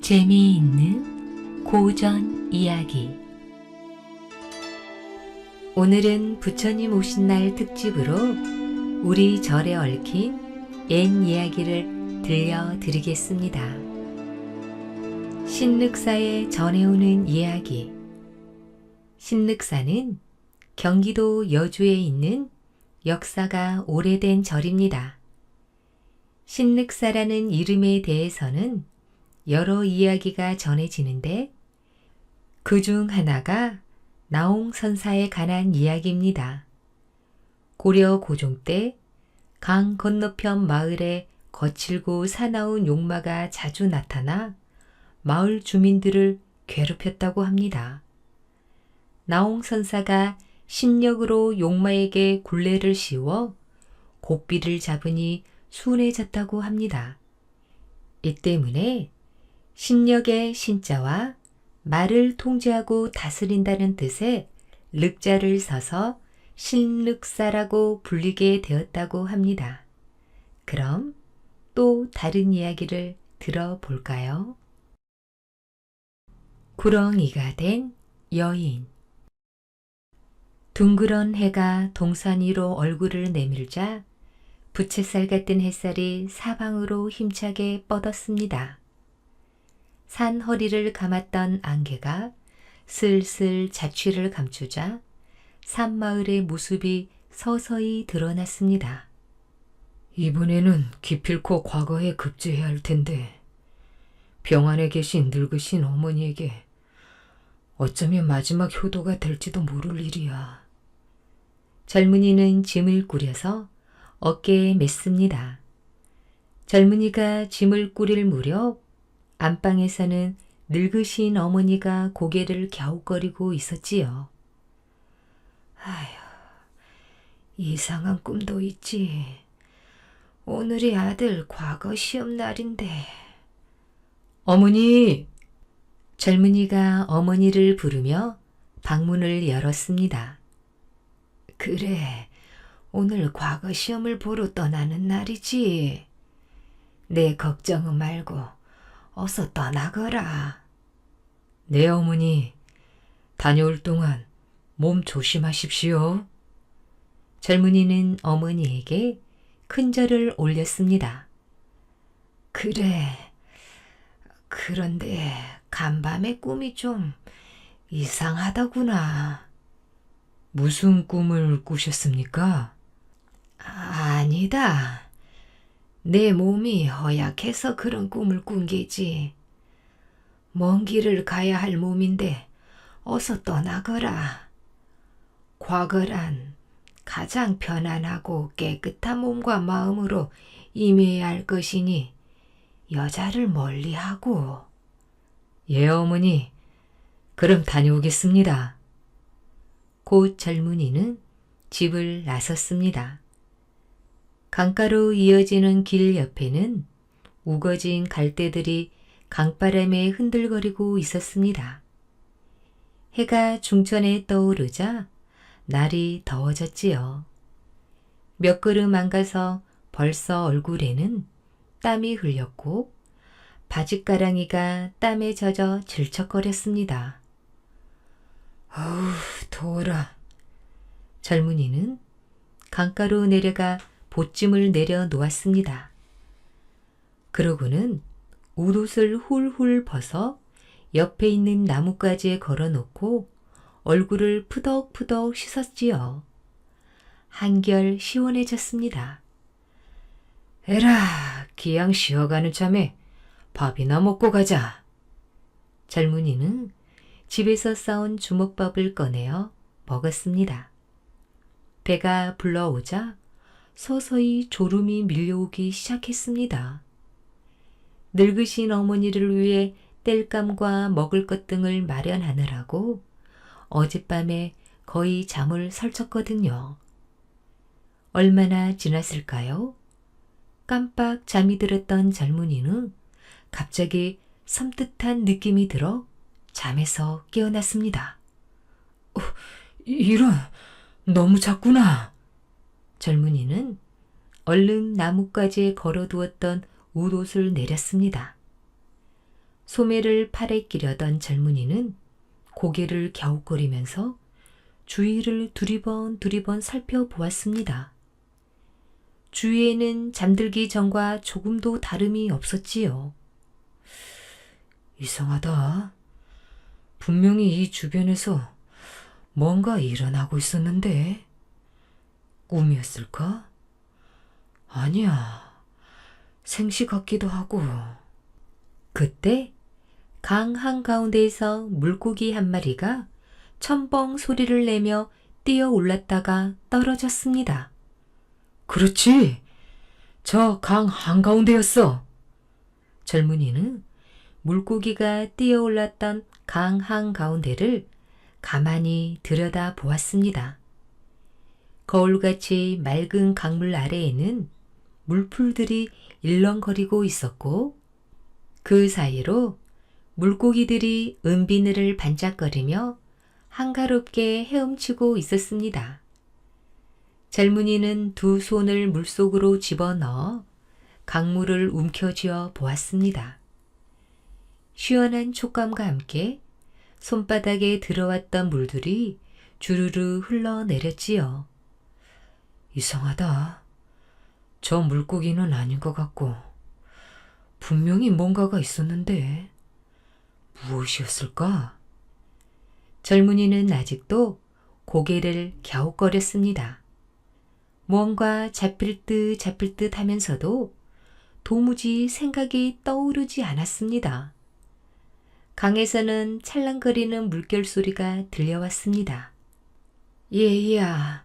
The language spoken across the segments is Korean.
재미있는 고전 이야기. 오늘은 부처님 오신 날 특집으로 우리 절에 얽힌 옛 이야기를 들려드리겠습니다. 신륵사에 전해오는 이야기. 신륵사는 경기도 여주에 있는 역사가 오래된 절입니다. 신륵사라는 이름에 대해서는 여러 이야기가 전해지는데 그 중 하나가 나홍선사에 관한 이야기입니다. 고려 고종 때 강 건너편 마을에 거칠고 사나운 용마가 자주 나타나 마을 주민들을 괴롭혔다고 합니다. 나홍선사가 신력으로 용마에게 굴레를 씌워 고삐를 잡으니 순해졌다고 합니다. 이 때문에 신력의 신자와 말을 통제하고 다스린다는 뜻의 륵자를 써서 신륵사라고 불리게 되었다고 합니다. 그럼 또 다른 이야기를 들어볼까요? 구렁이가 된 여인. 둥그런 해가 동산 위로 얼굴을 내밀자 부채살 같은 햇살이 사방으로 힘차게 뻗었습니다. 산 허리를 감았던 안개가 슬슬 자취를 감추자 산마을의 모습이 서서히 드러났습니다. 이번에는 기필코 과거에 급제해야 할 텐데 병 안에 계신 늙으신 어머니에게 어쩌면 마지막 효도가 될지도 모를 일이야. 젊은이는 짐을 꾸려서 어깨에 맸습니다. 젊은이가 짐을 꾸릴 무렵 안방에서는 늙으신 어머니가 고개를 갸웃거리고 있었지요. 아휴, 이상한 꿈도 있지. 오늘이 아들 과거 시험 날인데. 어머니! 젊은이가 어머니를 부르며 방문을 열었습니다. 그래, 오늘 과거 시험을 보러 떠나는 날이지. 내 걱정은 말고 어서 떠나거라. 네, 어머니. 다녀올 동안 몸 조심하십시오. 젊은이는 어머니에게 큰 절을 올렸습니다. 그래, 그런데 간밤의 꿈이 좀 이상하더구나. 무슨 꿈을 꾸셨습니까? 아니다. 내 몸이 허약해서 그런 꿈을 꾼 게지. 먼 길을 가야 할 몸인데 어서 떠나거라. 과거란 가장 편안하고 깨끗한 몸과 마음으로 임해야 할 것이니 여자를 멀리하고. 예, 어머니. 그럼 다녀오겠습니다. 곧 젊은이는 집을 나섰습니다. 강가로 이어지는 길 옆에는 우거진 갈대들이 강바람에 흔들거리고 있었습니다. 해가 중천에 떠오르자 날이 더워졌지요. 몇 걸음 안 가서 벌써 얼굴에는 땀이 흘렸고 바짓가랑이가 땀에 젖어 질척거렸습니다. 어우, 더워라. 젊은이는 강가로 내려가 보찜을 내려 놓았습니다. 그러고는 옷을 훌훌 벗어 옆에 있는 나뭇가지에 걸어놓고 얼굴을 푸덕푸덕 씻었지요. 한결 시원해졌습니다. 에라, 기양 쉬어가는 참에 밥이나 먹고 가자. 젊은이는 집에서 싸온 주먹밥을 꺼내어 먹었습니다. 배가 불러오자 서서히 졸음이 밀려오기 시작했습니다. 늙으신 어머니를 위해 땔감과 먹을 것 등을 마련하느라고 어젯밤에 거의 잠을 설쳤거든요. 얼마나 지났을까요? 깜빡 잠이 들었던 젊은이는 갑자기 섬뜩한 느낌이 들어 잠에서 깨어났습니다. 이런, 너무 잤구나. 젊은이는 얼른 나뭇가지에 걸어두었던 웃옷을 내렸습니다. 소매를 팔에 끼려던 젊은이는 고개를 갸웃거리면서 주위를 두리번 살펴보았습니다. 주위에는 잠들기 전과 조금도 다름이 없었지요. 이상하다. 분명히 이 주변에서 뭔가 일어나고 있었는데 꿈이었을까? 아니야. 생시 같기도 하고. 그때 강 한가운데에서 물고기 한 마리가 첨벙 소리를 내며 뛰어 올랐다가 떨어졌습니다. 그렇지. 저 강 한가운데였어. 젊은이는 물고기가 뛰어 올랐던 강 한가운데를 가만히 들여다 보았습니다. 거울같이 맑은 강물 아래에는 물풀들이 일렁거리고 있었고 그 사이로 물고기들이 은비늘을 반짝거리며 한가롭게 헤엄치고 있었습니다. 젊은이는 두 손을 물속으로 집어넣어 강물을 움켜쥐어 보았습니다. 시원한 촉감과 함께 손바닥에 들어왔던 물들이 주르르 흘러내렸지요. 이상하다. 저 물고기는 아닌 것 같고 분명히 뭔가가 있었는데 무엇이었을까? 젊은이는 아직도 고개를 갸웃거렸습니다. 뭔가 잡힐 듯 하면서도 도무지 생각이 떠오르지 않았습니다. 강에서는 찰랑거리는 물결 소리가 들려왔습니다. 얘야,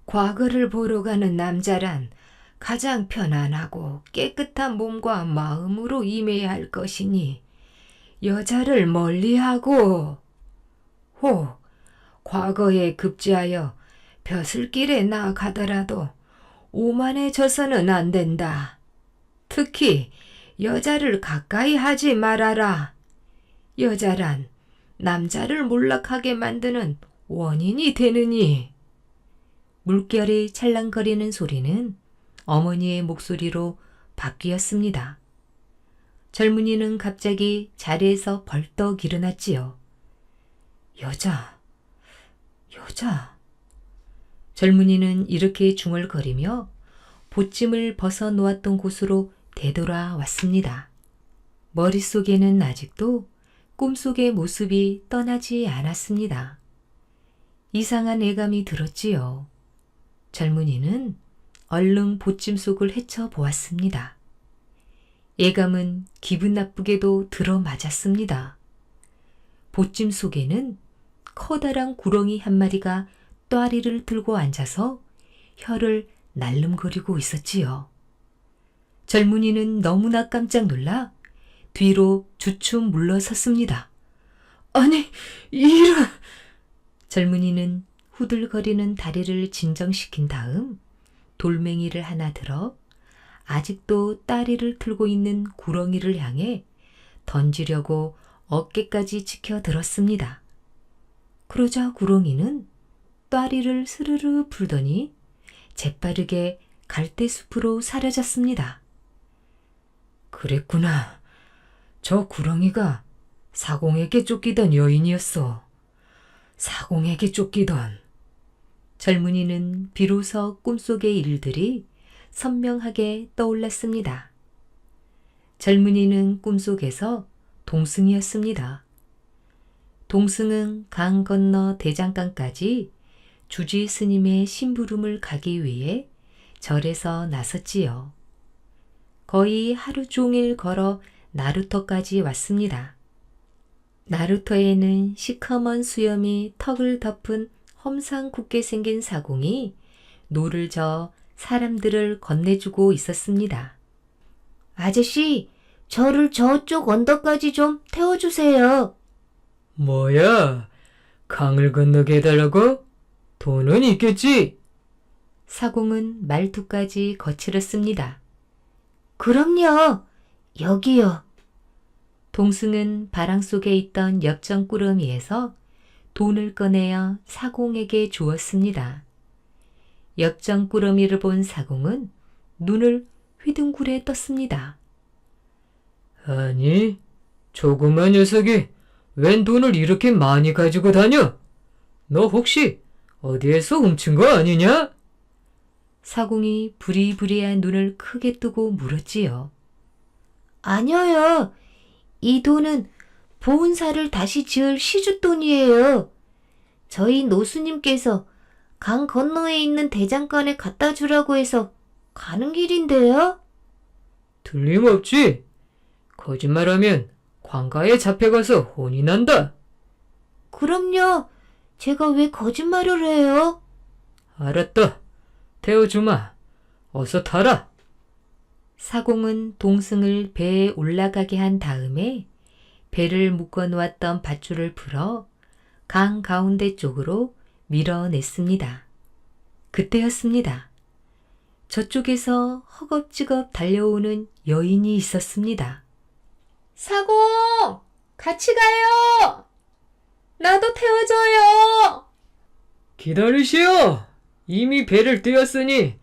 과거를 보러 가는 남자란 가장 편안하고 깨끗한 몸과 마음으로 임해야 할 것이니 여자를 멀리하고 혹 과거에 급제하여 벼슬길에 나아가더라도 오만해져서는 안 된다. 특히 여자를 가까이 하지 말아라. 여자란 남자를 몰락하게 만드는 원인이 되느니. 물결이 찰랑거리는 소리는 어머니의 목소리로 바뀌었습니다. 젊은이는 갑자기 자리에서 벌떡 일어났지요. 여자. 젊은이는 이렇게 중얼거리며 보찜을 벗어 놓았던 곳으로 되돌아왔습니다. 머릿속에는 아직도 꿈속의 모습이 떠나지 않았습니다. 이상한 예감이 들었지요. 젊은이는 얼른 보찜 속을 헤쳐보았습니다. 예감은 기분 나쁘게도 들어맞았습니다. 보찜 속에는 커다란 구렁이 한 마리가 또아리를 들고 앉아서 혀를 날름거리고 있었지요. 젊은이는 너무나 깜짝 놀라 뒤로 주춤 물러섰습니다. 아니, 이런! 젊은이는 후들거리는 다리를 진정시킨 다음 돌멩이를 하나 들어 아직도 따리를 틀고 있는 구렁이를 향해 던지려고 어깨까지 치켜들었습니다. 그러자 구렁이는 따리를 스르르 풀더니 재빠르게 갈대숲으로 사라졌습니다. 그랬구나. 저 구렁이가 사공에게 쫓기던 여인이었어. 사공에게 쫓기던. 젊은이는 비로소 꿈속의 일들이 선명하게 떠올랐습니다. 젊은이는 꿈속에서 동승이었습니다. 동승은 강 건너 대장간까지 주지 스님의 심부름을 가기 위해 절에서 나섰지요. 거의 하루 종일 걸어 나루터까지 왔습니다. 나루터에는 시커먼 수염이 턱을 덮은 험상궂게 생긴 사공이 노를 저어 사람들을 건네주고 있었습니다. 아저씨, 저를 저쪽 언덕까지 좀 태워주세요. 뭐야? 강을 건너게 해달라고? 돈은 있겠지? 사공은 말투까지 거칠었습니다. 그럼요. 여기요. 동승은 바람 속에 있던 엽전꾸러미에서 돈을 꺼내어 사공에게 주었습니다. 엽전꾸러미를 본 사공은 눈을 휘둥그레 떴습니다. 아니, 조그만 녀석이 웬 돈을 이렇게 많이 가지고 다녀? 너 혹시 어디에서 훔친 거 아니냐? 사공이 부리부리한 눈을 크게 뜨고 물었지요. 아니요. 이 돈은 보은사를 다시 지을 시주돈이에요. 저희 노수님께서 강 건너에 있는 대장간에 갖다 주라고 해서 가는 길인데요. 틀림없지. 거짓말하면 관가에 잡혀가서 혼이 난다. 그럼요. 제가 왜 거짓말을 해요? 알았다. 태워주마. 어서 타라. 사공은 동승을 배에 올라가게 한 다음에 배를 묶어놓았던 밧줄을 풀어 강 가운데 쪽으로 밀어냈습니다. 그때였습니다. 저쪽에서 허겁지겁 달려오는 여인이 있었습니다. 사공! 같이 가요! 나도 태워줘요! 기다리시오. 이미 배를 띄웠으니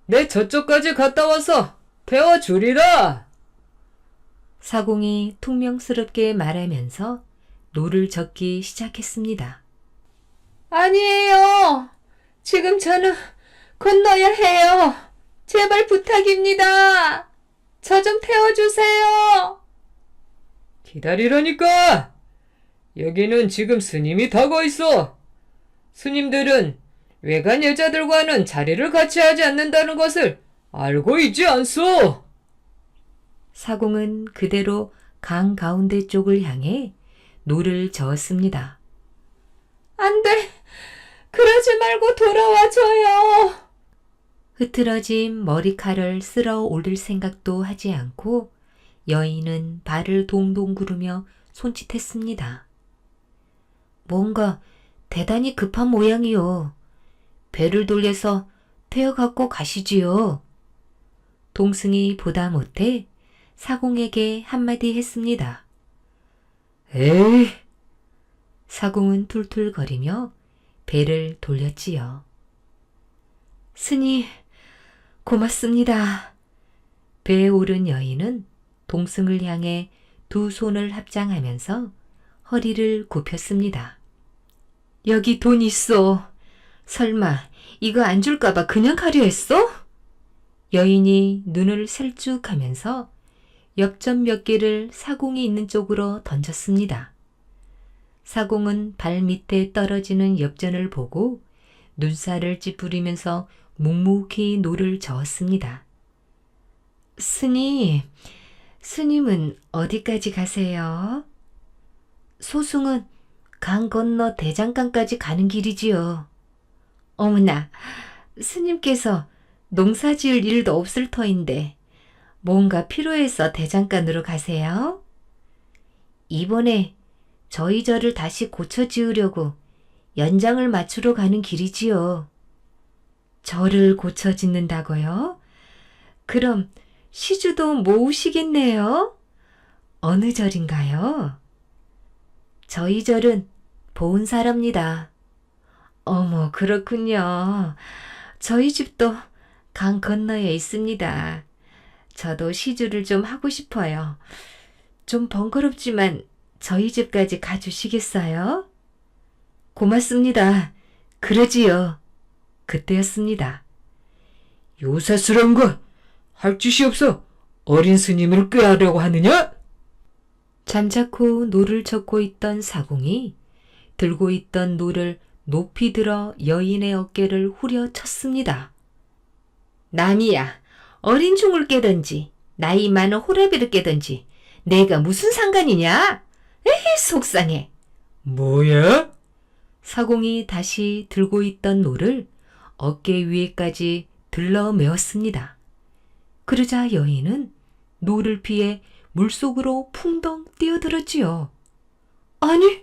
내 저쪽까지 갔다 와서 태워주리라. 사공이 퉁명스럽게 말하면서 노를 젓기 시작했습니다. 아니에요. 지금 저는 건너야 해요. 제발 부탁입니다. 저 좀 태워주세요. 기다리라니까. 여기는 지금 스님이 타고 있어. 스님들은 외간 여자들과는 자리를 같이 하지 않는다는 것을 알고 있지 않소? 사공은 그대로 강 가운데 쪽을 향해 노를 저었습니다. 안 돼. 그러지 말고 돌아와줘요. 흐트러진 머리칼을 쓸어 올릴 생각도 하지 않고 여인은 발을 동동 구르며 손짓했습니다. 뭔가 대단히 급한 모양이요. 배를 돌려서 태워갖고 가시지요. 동승이 보다 못해 사공에게 한마디 했습니다. 에이, 사공은 툴툴거리며 배를 돌렸지요. 스님, 고맙습니다. 배에 오른 여인은 동승을 향해 두 손을 합장하면서 허리를 굽혔습니다. 여기 돈 있어. 설마 이거 안 줄까봐 그냥 가려 했어? 여인이 눈을 살쭉하면서 엽전 몇 개를 사공이 있는 쪽으로 던졌습니다. 사공은 발 밑에 떨어지는 엽전을 보고 눈살을 찌푸리면서 묵묵히 노를 저었습니다. 스님은 어디까지 가세요? 소승은 강 건너 대장간까지 가는 길이지요. 어머나, 스님께서 농사 지을 일도 없을 터인데 뭔가 필요해서 대장간으로 가세요? 이번에 저희 절을 다시 고쳐 지으려고 연장을 맞추러 가는 길이지요. 절을 고쳐 짓는다고요? 그럼 시주도 모으시겠네요? 어느 절인가요? 저희 절은 보은사랍니다. 어머, 그렇군요. 저희 집도 강 건너에 있습니다. 저도 시주를 좀 하고 싶어요. 좀 번거롭지만 저희 집까지 가주시겠어요? 고맙습니다. 그러지요. 그때였습니다. 요사스러운 거 할 짓이 없어. 어린 스님을 꾀하려고 하느냐? 잠자코 노를 젓고 있던 사공이 들고 있던 노를 높이 들어 여인의 어깨를 후려쳤습니다. 남이야, 어린 종을 깨든지 나이 많은 호라비를 깨든지 내가 무슨 상관이냐? 에이, 속상해. 뭐야? 사공이 다시 들고 있던 노를 어깨 위에까지 들러 메었습니다. 그러자 여인은 노를 피해 물속으로 풍덩 뛰어들었지요. 아니!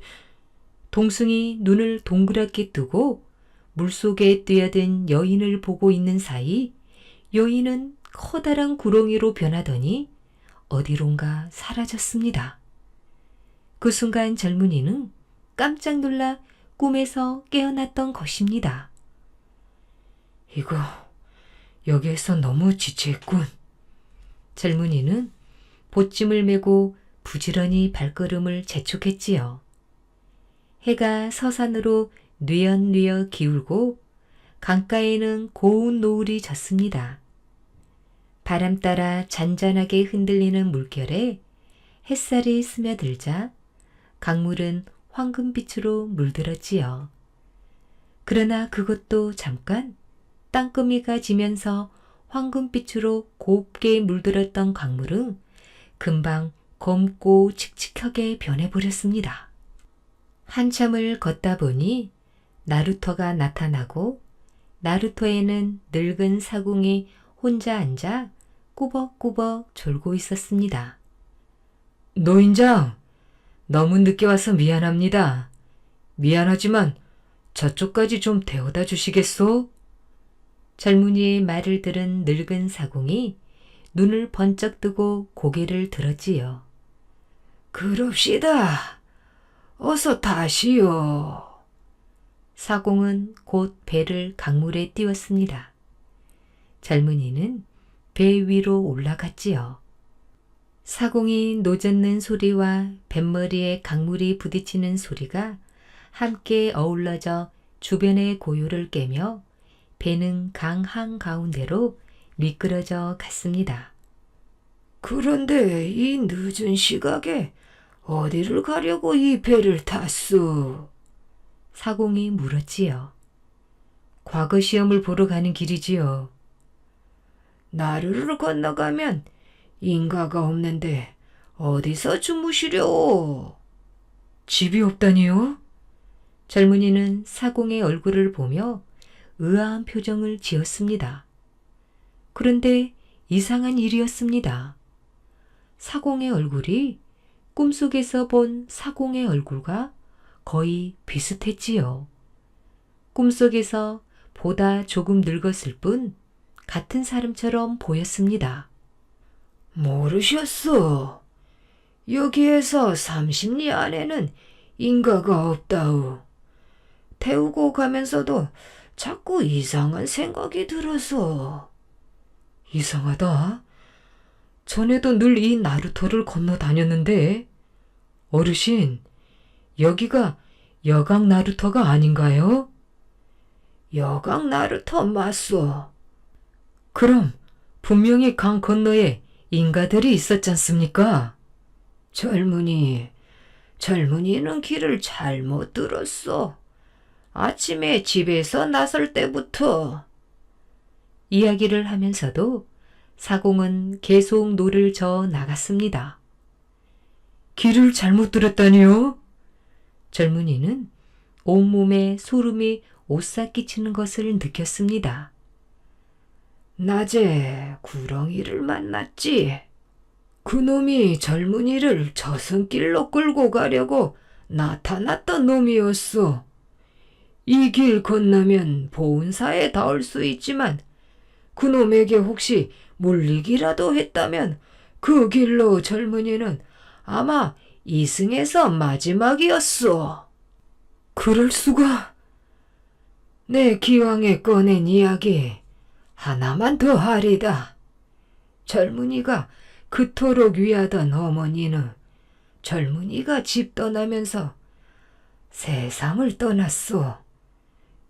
동승이 눈을 동그랗게 뜨고 물속에 뛰어든 여인을 보고 있는 사이 여인은 커다란 구렁이로 변하더니 어디론가 사라졌습니다. 그 순간 젊은이는 깜짝 놀라 꿈에서 깨어났던 것입니다. 이거 여기에서 너무 지체했군. 젊은이는 보찜을 메고 부지런히 발걸음을 재촉했지요. 해가 서산으로 뉘엿뉘엿 기울고 강가에는 고운 노을이 졌습니다. 바람 따라 잔잔하게 흔들리는 물결에 햇살이 스며들자 강물은 황금빛으로 물들었지요. 그러나 그것도 잠깐 땅거미가 지면서 황금빛으로 곱게 물들었던 강물은 금방 검고 칙칙하게 변해버렸습니다. 한참을 걷다 보니 나루터가 나타나고 나루터에는 늙은 사공이 혼자 앉아 꾸벅꾸벅 졸고 있었습니다. 노인장, 너무 늦게 와서 미안합니다. 미안하지만 저쪽까지 좀 데워다 주시겠소? 젊은이의 말을 들은 늙은 사공이 눈을 번쩍 뜨고 고개를 들었지요. 그럽시다. 어서 타시오. 사공은 곧 배를 강물에 띄웠습니다. 젊은이는 배 위로 올라갔지요. 사공이 노젓는 소리와 뱃머리에 강물이 부딪히는 소리가 함께 어울러져 주변의 고요를 깨며 배는 강 한가운데로 미끄러져 갔습니다. 그런데 이 늦은 시각에 어디를 가려고 이 배를 탔소? 사공이 물었지요. 과거 시험을 보러 가는 길이지요. 나루를 건너가면 인가가 없는데 어디서 주무시려? 집이 없다니요? 젊은이는 사공의 얼굴을 보며 의아한 표정을 지었습니다. 그런데 이상한 일이었습니다. 사공의 얼굴이 꿈속에서 본 사공의 얼굴과 거의 비슷했지요. 꿈속에서 보다 조금 늙었을 뿐 같은 사람처럼 보였습니다. 모르셨소. 여기에서 30리 안에는 인가가 없다우. 태우고 가면서도 자꾸 이상한 생각이 들어서. 이상하다. 전에도 늘 이 나루터를 건너 다녔는데 어르신, 여기가 여강 나루터가 아닌가요? 여강 나루터 맞소. 그럼 분명히 강 건너에 인가들이 있었잖습니까? 젊은이는 길을 잘못 들었어. 아침에 집에서 나설 때부터. 이야기를 하면서도 사공은 계속 노를 저어 나갔습니다. 길을 잘못 들었다니요? 젊은이는 온몸에 소름이 오싹끼치는 것을 느꼈습니다. 낮에 구렁이를 만났지. 그놈이 젊은이를 저승길로 끌고 가려고 나타났던 놈이었어. 이 길 건너면 보은사에 닿을 수 있지만 그놈에게 혹시 물리기라도 했다면 그 길로 젊은이는 아마 이승에서 마지막이었어. 그럴 수가. 내 기왕에 꺼낸 이야기 하나만 더 하리다. 젊은이가 그토록 위하던 어머니는 젊은이가 집 떠나면서 세상을 떠났소.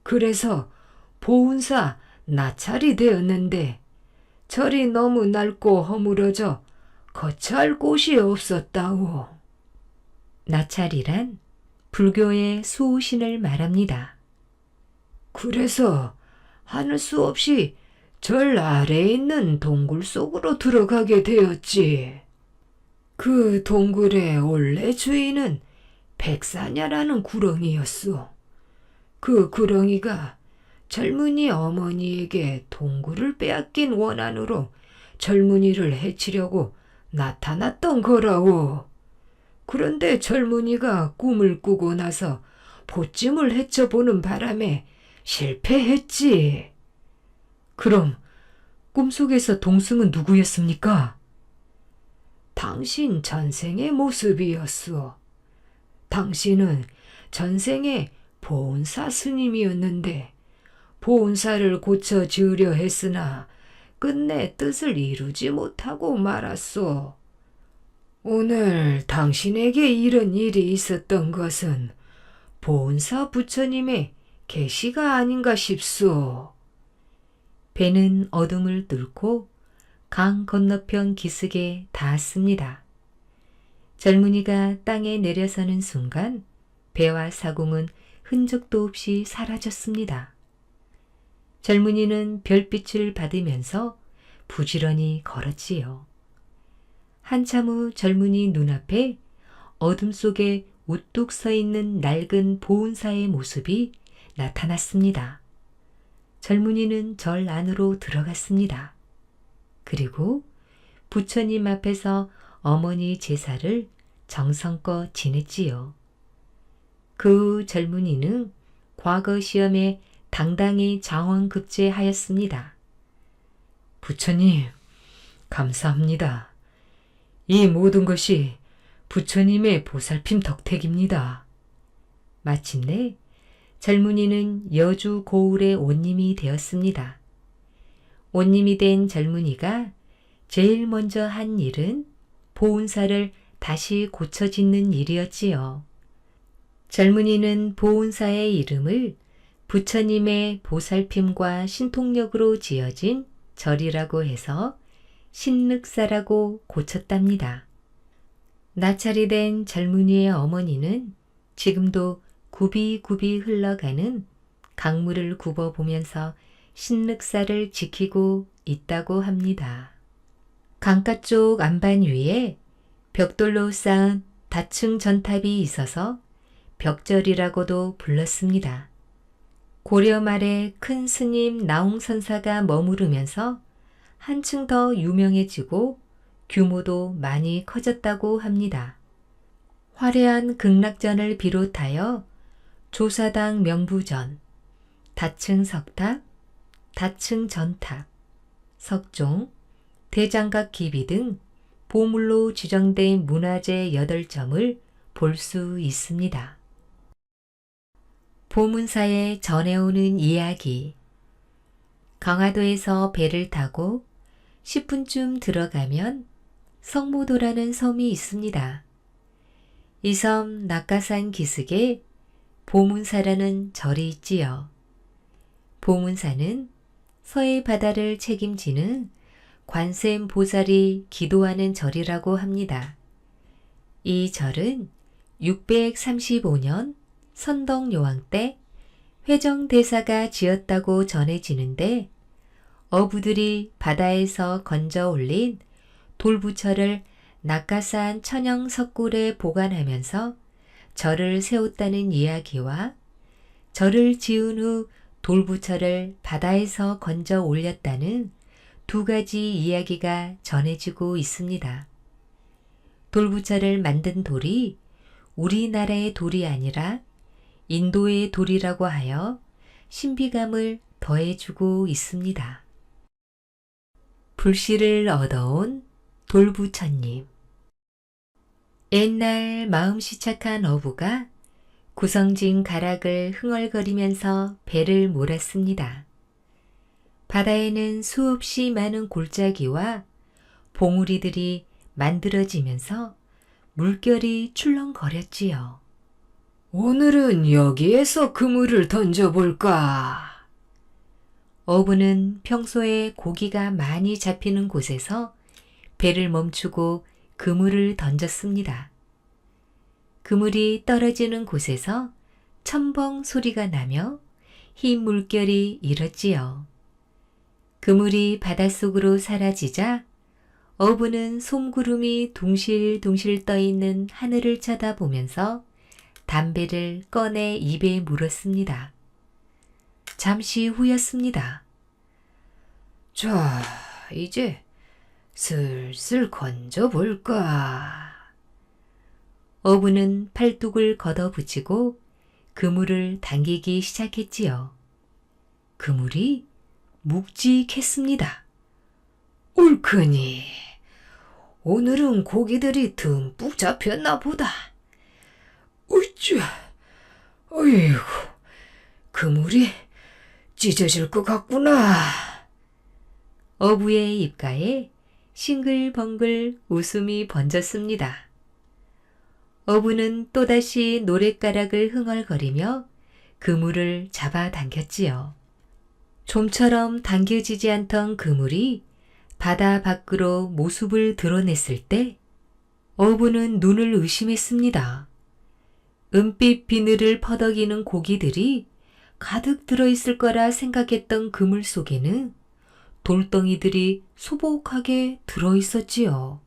그래서 보은사 나찰이 되었는데 절이 너무 낡고 허물어져 거처할 곳이 없었다오. 나찰이란 불교의 수호신을 말합니다. 그래서 하는 수 없이 절 아래에 있는 동굴 속으로 들어가게 되었지. 그 동굴의 원래 주인은 백사냐라는 구렁이였소. 그 구렁이가 젊은이 어머니에게 동굴을 빼앗긴 원한으로 젊은이를 해치려고 나타났던 거라오. 그런데 젊은이가 꿈을 꾸고 나서 보찜을 헤쳐보는 바람에 실패했지. 그럼 꿈속에서 동승은 누구였습니까? 당신 전생의 모습이었소. 당신은 전생에 보은사 스님이었는데 보은사를 고쳐 지으려 했으나 끝내 뜻을 이루지 못하고 말았소. 오늘 당신에게 이런 일이 있었던 것은 보은사 부처님의 계시가 아닌가 싶소. 배는 어둠을 뚫고 강 건너편 기슭에 닿았습니다. 젊은이가 땅에 내려서는 순간 배와 사공은 흔적도 없이 사라졌습니다. 젊은이는 별빛을 받으면서 부지런히 걸었지요. 한참 후 젊은이 눈앞에 어둠 속에 우뚝 서 있는 낡은 보은사의 모습이 나타났습니다. 젊은이는 절 안으로 들어갔습니다. 그리고 부처님 앞에서 어머니 제사를 정성껏 지냈지요. 그 후 젊은이는 과거 시험에 당당히 장원급제하였습니다. 부처님, 감사합니다. 이 모든 것이 부처님의 보살핌 덕택입니다. 마침내 젊은이는 여주 고을의 온님이 되었습니다. 온님이 된 젊은이가 제일 먼저 한 일은 보은사를 다시 고쳐 짓는 일이었지요. 젊은이는 보은사의 이름을 부처님의 보살핌과 신통력으로 지어진 절이라고 해서 신륵사라고 고쳤답니다. 나찰이 된 젊은이의 어머니는 지금도 굽이굽이 흘러가는 강물을 굽어보면서 신륵사를 지키고 있다고 합니다. 강가 쪽 안반 위에 벽돌로 쌓은 다층 전탑이 있어서 벽절이라고도 불렀습니다. 고려 말에 큰 스님 나홍선사가 머무르면서 한층 더 유명해지고 규모도 많이 커졌다고 합니다. 화려한 극락전을 비롯하여 조사당 명부전, 다층 석탑, 다층 전탑, 석종, 대장각 기비 등 보물로 지정된 문화재 8점을 볼 수 있습니다. 보문사에 전해오는 이야기. 강화도에서 배를 타고 10분쯤 들어가면 성모도라는 섬이 있습니다. 이 섬 낙가산 기슭에 보문사라는 절이 있지요. 보문사는 서해 바다를 책임지는 관세음 보살이 기도하는 절이라고 합니다. 이 절은 635년 선덕요왕 때 회정대사가 지었다고 전해지는데 어부들이 바다에서 건져 올린 돌부처를 낙가산 천영 석굴에 보관하면서 절을 세웠다는 이야기와 절을 지은 후 돌부처를 바다에서 건져 올렸다는 두 가지 이야기가 전해지고 있습니다. 돌부처를 만든 돌이 우리나라의 돌이 아니라 인도의 돌이라고 하여 신비감을 더해주고 있습니다. 불씨를 얻어온 돌부처님. 옛날 마음씨 착한 어부가 구성진 가락을 흥얼거리면서 배를 몰았습니다. 바다에는 수없이 많은 골짜기와 봉우리들이 만들어지면서 물결이 출렁거렸지요. 오늘은 여기에서 그물을 던져볼까? 어부는 평소에 고기가 많이 잡히는 곳에서 배를 멈추고 그물을 던졌습니다. 그물이 떨어지는 곳에서 첨벙 소리가 나며 흰 물결이 일었지요. 그물이 바닷속으로 사라지자 어부는 솜구름이 둥실둥실 떠있는 하늘을 쳐다보면서 담배를 꺼내 입에 물었습니다. 잠시 후였습니다. 자, 이제 슬슬 건져볼까? 어부는 팔뚝을 걷어붙이고 그물을 당기기 시작했지요. 그물이 묵직했습니다. 옳으니 오늘은 고기들이 듬뿍 잡혔나 보다. 으쌰, 어이구, 그물이 찢어질 것 같구나. 어부의 입가에 싱글벙글 웃음이 번졌습니다. 어부는 또다시 노랫가락을 흥얼거리며 그물을 잡아당겼지요. 좀처럼 당겨지지 않던 그물이 바다 밖으로 모습을 드러냈을 때 어부는 눈을 의심했습니다. 은빛 비늘을 퍼덕이는 고기들이 가득 들어있을 거라 생각했던 그물 속에는 돌덩이들이 소복하게 들어있었지요.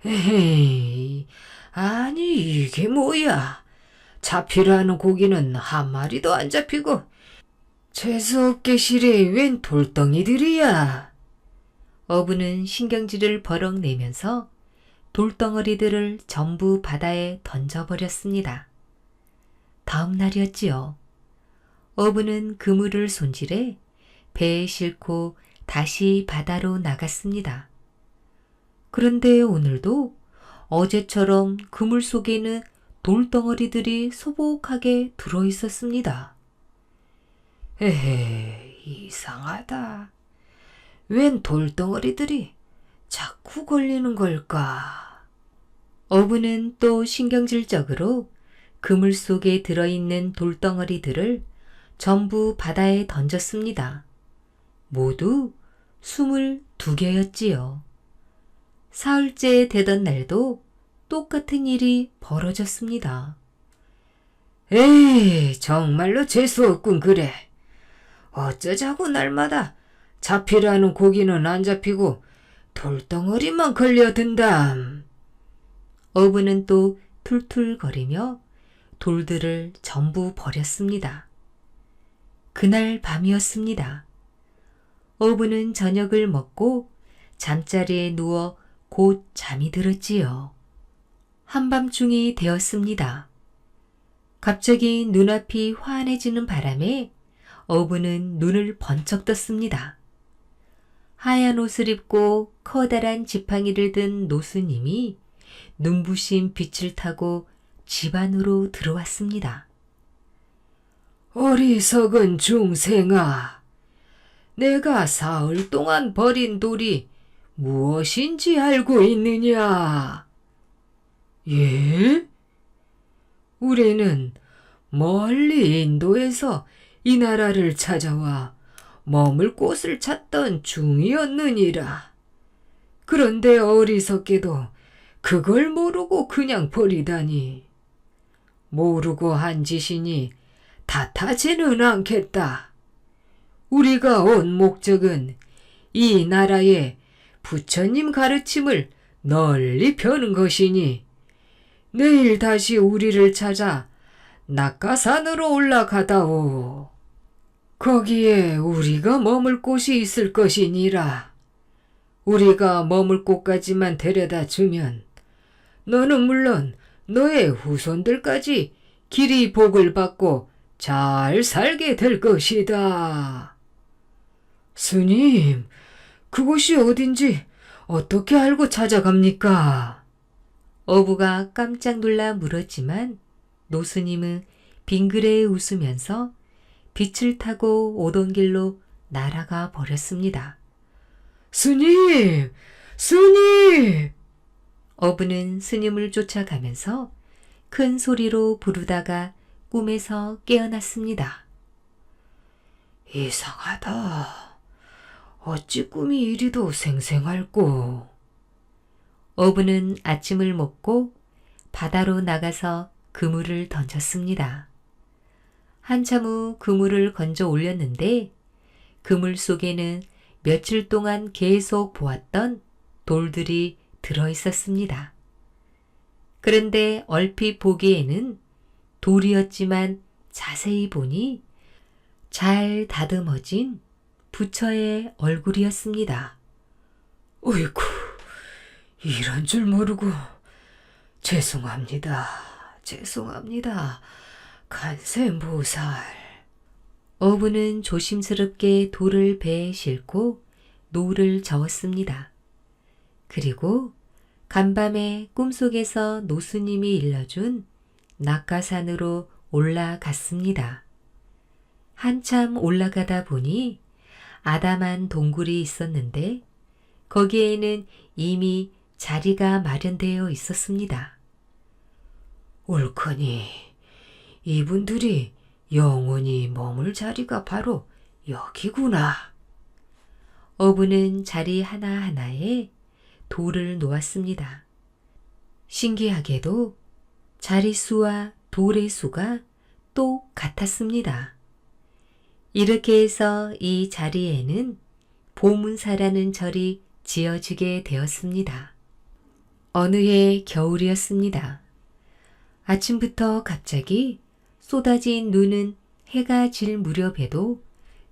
에헤이, 아니 이게 뭐야? 잡히라는 고기는 한 마리도 안 잡히고 재수없게 실에 웬 돌덩이들이야? 어부는 신경질을 버럭 내면서 돌덩어리들을 전부 바다에 던져버렸습니다. 다음 날이었지요. 어부는 그물을 손질해 배에 싣고 다시 바다로 나갔습니다. 그런데 오늘도 어제처럼 그물 속에는 돌덩어리들이 소복하게 들어있었습니다. 에헤, 이상하다. 웬 돌덩어리들이 자꾸 걸리는 걸까? 어부는 또 신경질적으로 그물 속에 들어있는 돌덩어리들을 전부 바다에 던졌습니다. 모두 22개였지요. 사흘째 되던 날도 똑같은 일이 벌어졌습니다. 에이, 정말로 재수없군 그래. 어쩌자고 날마다 잡히라는 고기는 안 잡히고 돌덩어리만 걸려든담. 어부는 또 툴툴거리며 돌들을 전부 버렸습니다. 그날 밤이었습니다. 어부는 저녁을 먹고 잠자리에 누워 곧 잠이 들었지요. 한밤중이 되었습니다. 갑자기 눈앞이 환해지는 바람에 어부는 눈을 번쩍 떴습니다. 하얀 옷을 입고 커다란 지팡이를 든 노수님이 눈부신 빛을 타고 집 안으로 들어왔습니다. 어리석은 중생아, 내가 사흘 동안 버린 돌이 무엇인지 알고 있느냐? 예? 우리는 멀리 인도에서 이 나라를 찾아와 머물 곳을 찾던 중이었느니라. 그런데 어리석게도 그걸 모르고 그냥 버리다니. 모르고 한 짓이니 탓하지는 않겠다. 우리가 온 목적은 이 나라의 부처님 가르침을 널리 펴는 것이니 내일 다시 우리를 찾아 낙가산으로 올라가다오. 거기에 우리가 머물 곳이 있을 것이니라. 우리가 머물 곳까지만 데려다 주면 너는 물론 너의 후손들까지 길이 복을 받고 잘 살게 될 것이다. 스님, 그곳이 어딘지 어떻게 알고 찾아갑니까? 어부가 깜짝 놀라 물었지만 노스님은 빙그레 웃으면서 빛을 타고 오던 길로 날아가 버렸습니다. 스님! 스님! 어부는 스님을 쫓아가면서 큰 소리로 부르다가 꿈에서 깨어났습니다. 이상하다. 어찌 꿈이 이리도 생생할꼬. 어부는 아침을 먹고 바다로 나가서 그물을 던졌습니다. 한참 후 그물을 건져 올렸는데 그물 속에는 며칠 동안 계속 보았던 돌들이 들어있었습니다. 그런데 얼핏 보기에는 돌이었지만 자세히 보니 잘 다듬어진 부처의 얼굴이었습니다. 어이구, 이런 줄 모르고 죄송합니다. 죄송합니다. 간세무살. 어부는 조심스럽게 돌을 배에 싣고 노를 저었습니다. 그리고 간밤에 꿈속에서 노수님이 일러준 낙가산으로 올라갔습니다. 한참 올라가다 보니 아담한 동굴이 있었는데 거기에는 이미 자리가 마련되어 있었습니다. 옳거니 이분들이 영원히 머물 자리가 바로 여기구나. 어부는 자리 하나하나에 돌을 놓았습니다. 신기하게도 자릿수와 돌의 수가 똑같았습니다. 이렇게 해서 이 자리에는 보문사라는 절이 지어지게 되었습니다. 어느 해 겨울이었습니다. 아침부터 갑자기 쏟아진 눈은 해가 질 무렵에도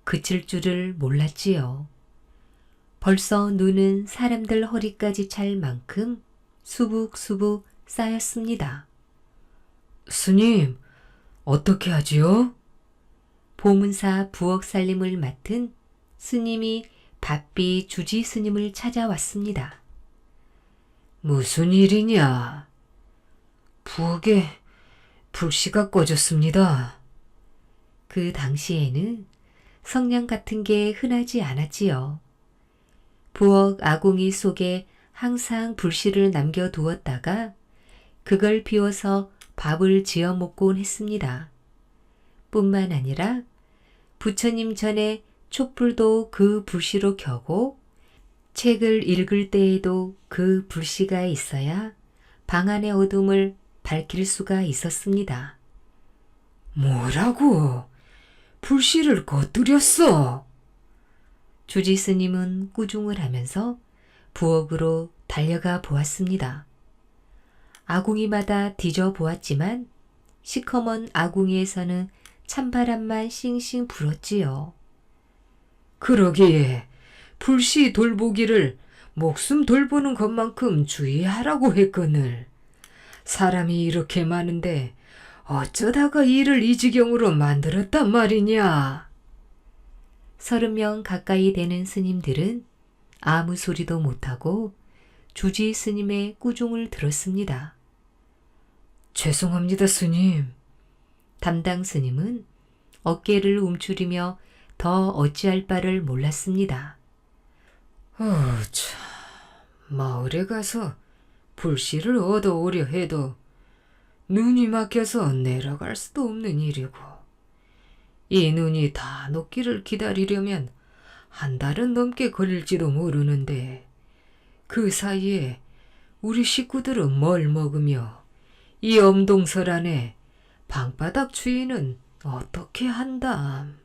그칠 줄을 몰랐지요. 벌써 눈은 사람들 허리까지 찰 만큼 수북수북 쌓였습니다. 스님, 어떻게 하지요? 보문사 부엌 살림을 맡은 스님이 바삐 주지 스님을 찾아왔습니다. 무슨 일이냐? 부엌에 불씨가 꺼졌습니다. 그 당시에는 성냥 같은 게 흔하지 않았지요. 부엌 아궁이 속에 항상 불씨를 남겨두었다가 그걸 비워서 밥을 지어 먹곤 했습니다. 뿐만 아니라 부처님 전에 촛불도 그 불씨로 켜고 책을 읽을 때에도 그 불씨가 있어야 방 안의 어둠을 밝힐 수가 있었습니다. 뭐라고? 불씨를 꺼뜨렸어? 주지 스님은 꾸중을 하면서 부엌으로 달려가 보았습니다. 아궁이마다 뒤져 보았지만 시커먼 아궁이에서는 찬바람만 싱싱 불었지요. 그러기에 불씨 돌보기를 목숨 돌보는 것만큼 주의하라고 했거늘. 사람이 이렇게 많은데 어쩌다가 일을 이 지경으로 만들었단 말이냐. 30명 가까이 되는 스님들은 아무 소리도 못하고 주지 스님의 꾸중을 들었습니다. 죄송합니다, 스님. 담당 스님은 어깨를 움츠리며 더 어찌할 바를 몰랐습니다. 참, 마을에 가서 불씨를 얻어오려 해도 눈이 막혀서 내려갈 수도 없는 일이고, 이 눈이 다 녹기를 기다리려면 한 달은 넘게 걸릴지도 모르는데, 그 사이에 우리 식구들은 뭘 먹으며 이 엄동설 안에 방바닥 주인은 어떻게 한담?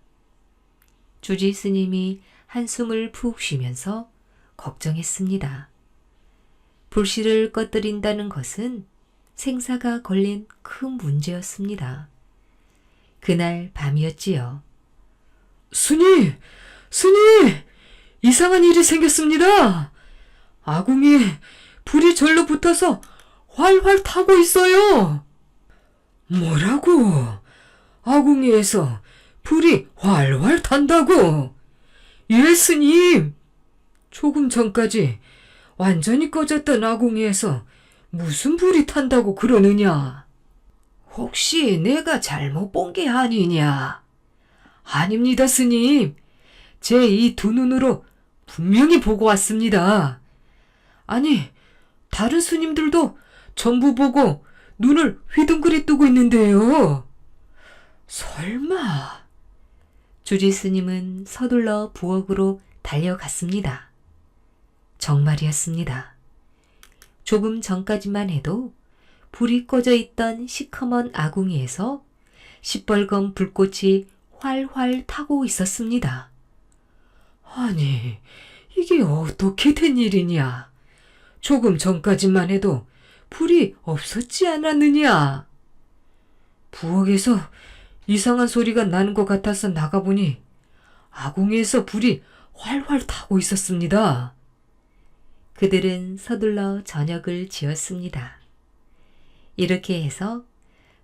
주지 스님이 한숨을 푹 쉬면서 걱정했습니다. 불씨를 꺼뜨린다는 것은 생사가 걸린 큰 문제였습니다. 그날 밤이었지요. 스님! 스님! 이상한 일이 생겼습니다! 아궁이에 불이 절로 붙어서 활활 타고 있어요! 뭐라고? 아궁이에서 불이 활활 탄다고? 예, 스님! 조금 전까지 완전히 꺼졌던 아궁이에서 무슨 불이 탄다고 그러느냐? 혹시 내가 잘못 본 게 아니냐? 아닙니다, 스님. 제 이 두 눈으로 분명히 보고 왔습니다. 아니, 다른 스님들도 전부 보고 눈을 휘둥그레 뜨고 있는데요. 설마... 주지 스님은 서둘러 부엌으로 달려갔습니다. 정말이었습니다. 조금 전까지만 해도 불이 꺼져 있던 시커먼 아궁이에서 시뻘건 불꽃이 활활 타고 있었습니다. 아니, 이게 어떻게 된 일이냐? 조금 전까지만 해도 불이 없었지 않았느냐? 부엌에서 이상한 소리가 나는 것 같아서 나가보니 아궁이에서 불이 활활 타고 있었습니다. 그들은 서둘러 저녁을 지었습니다. 이렇게 해서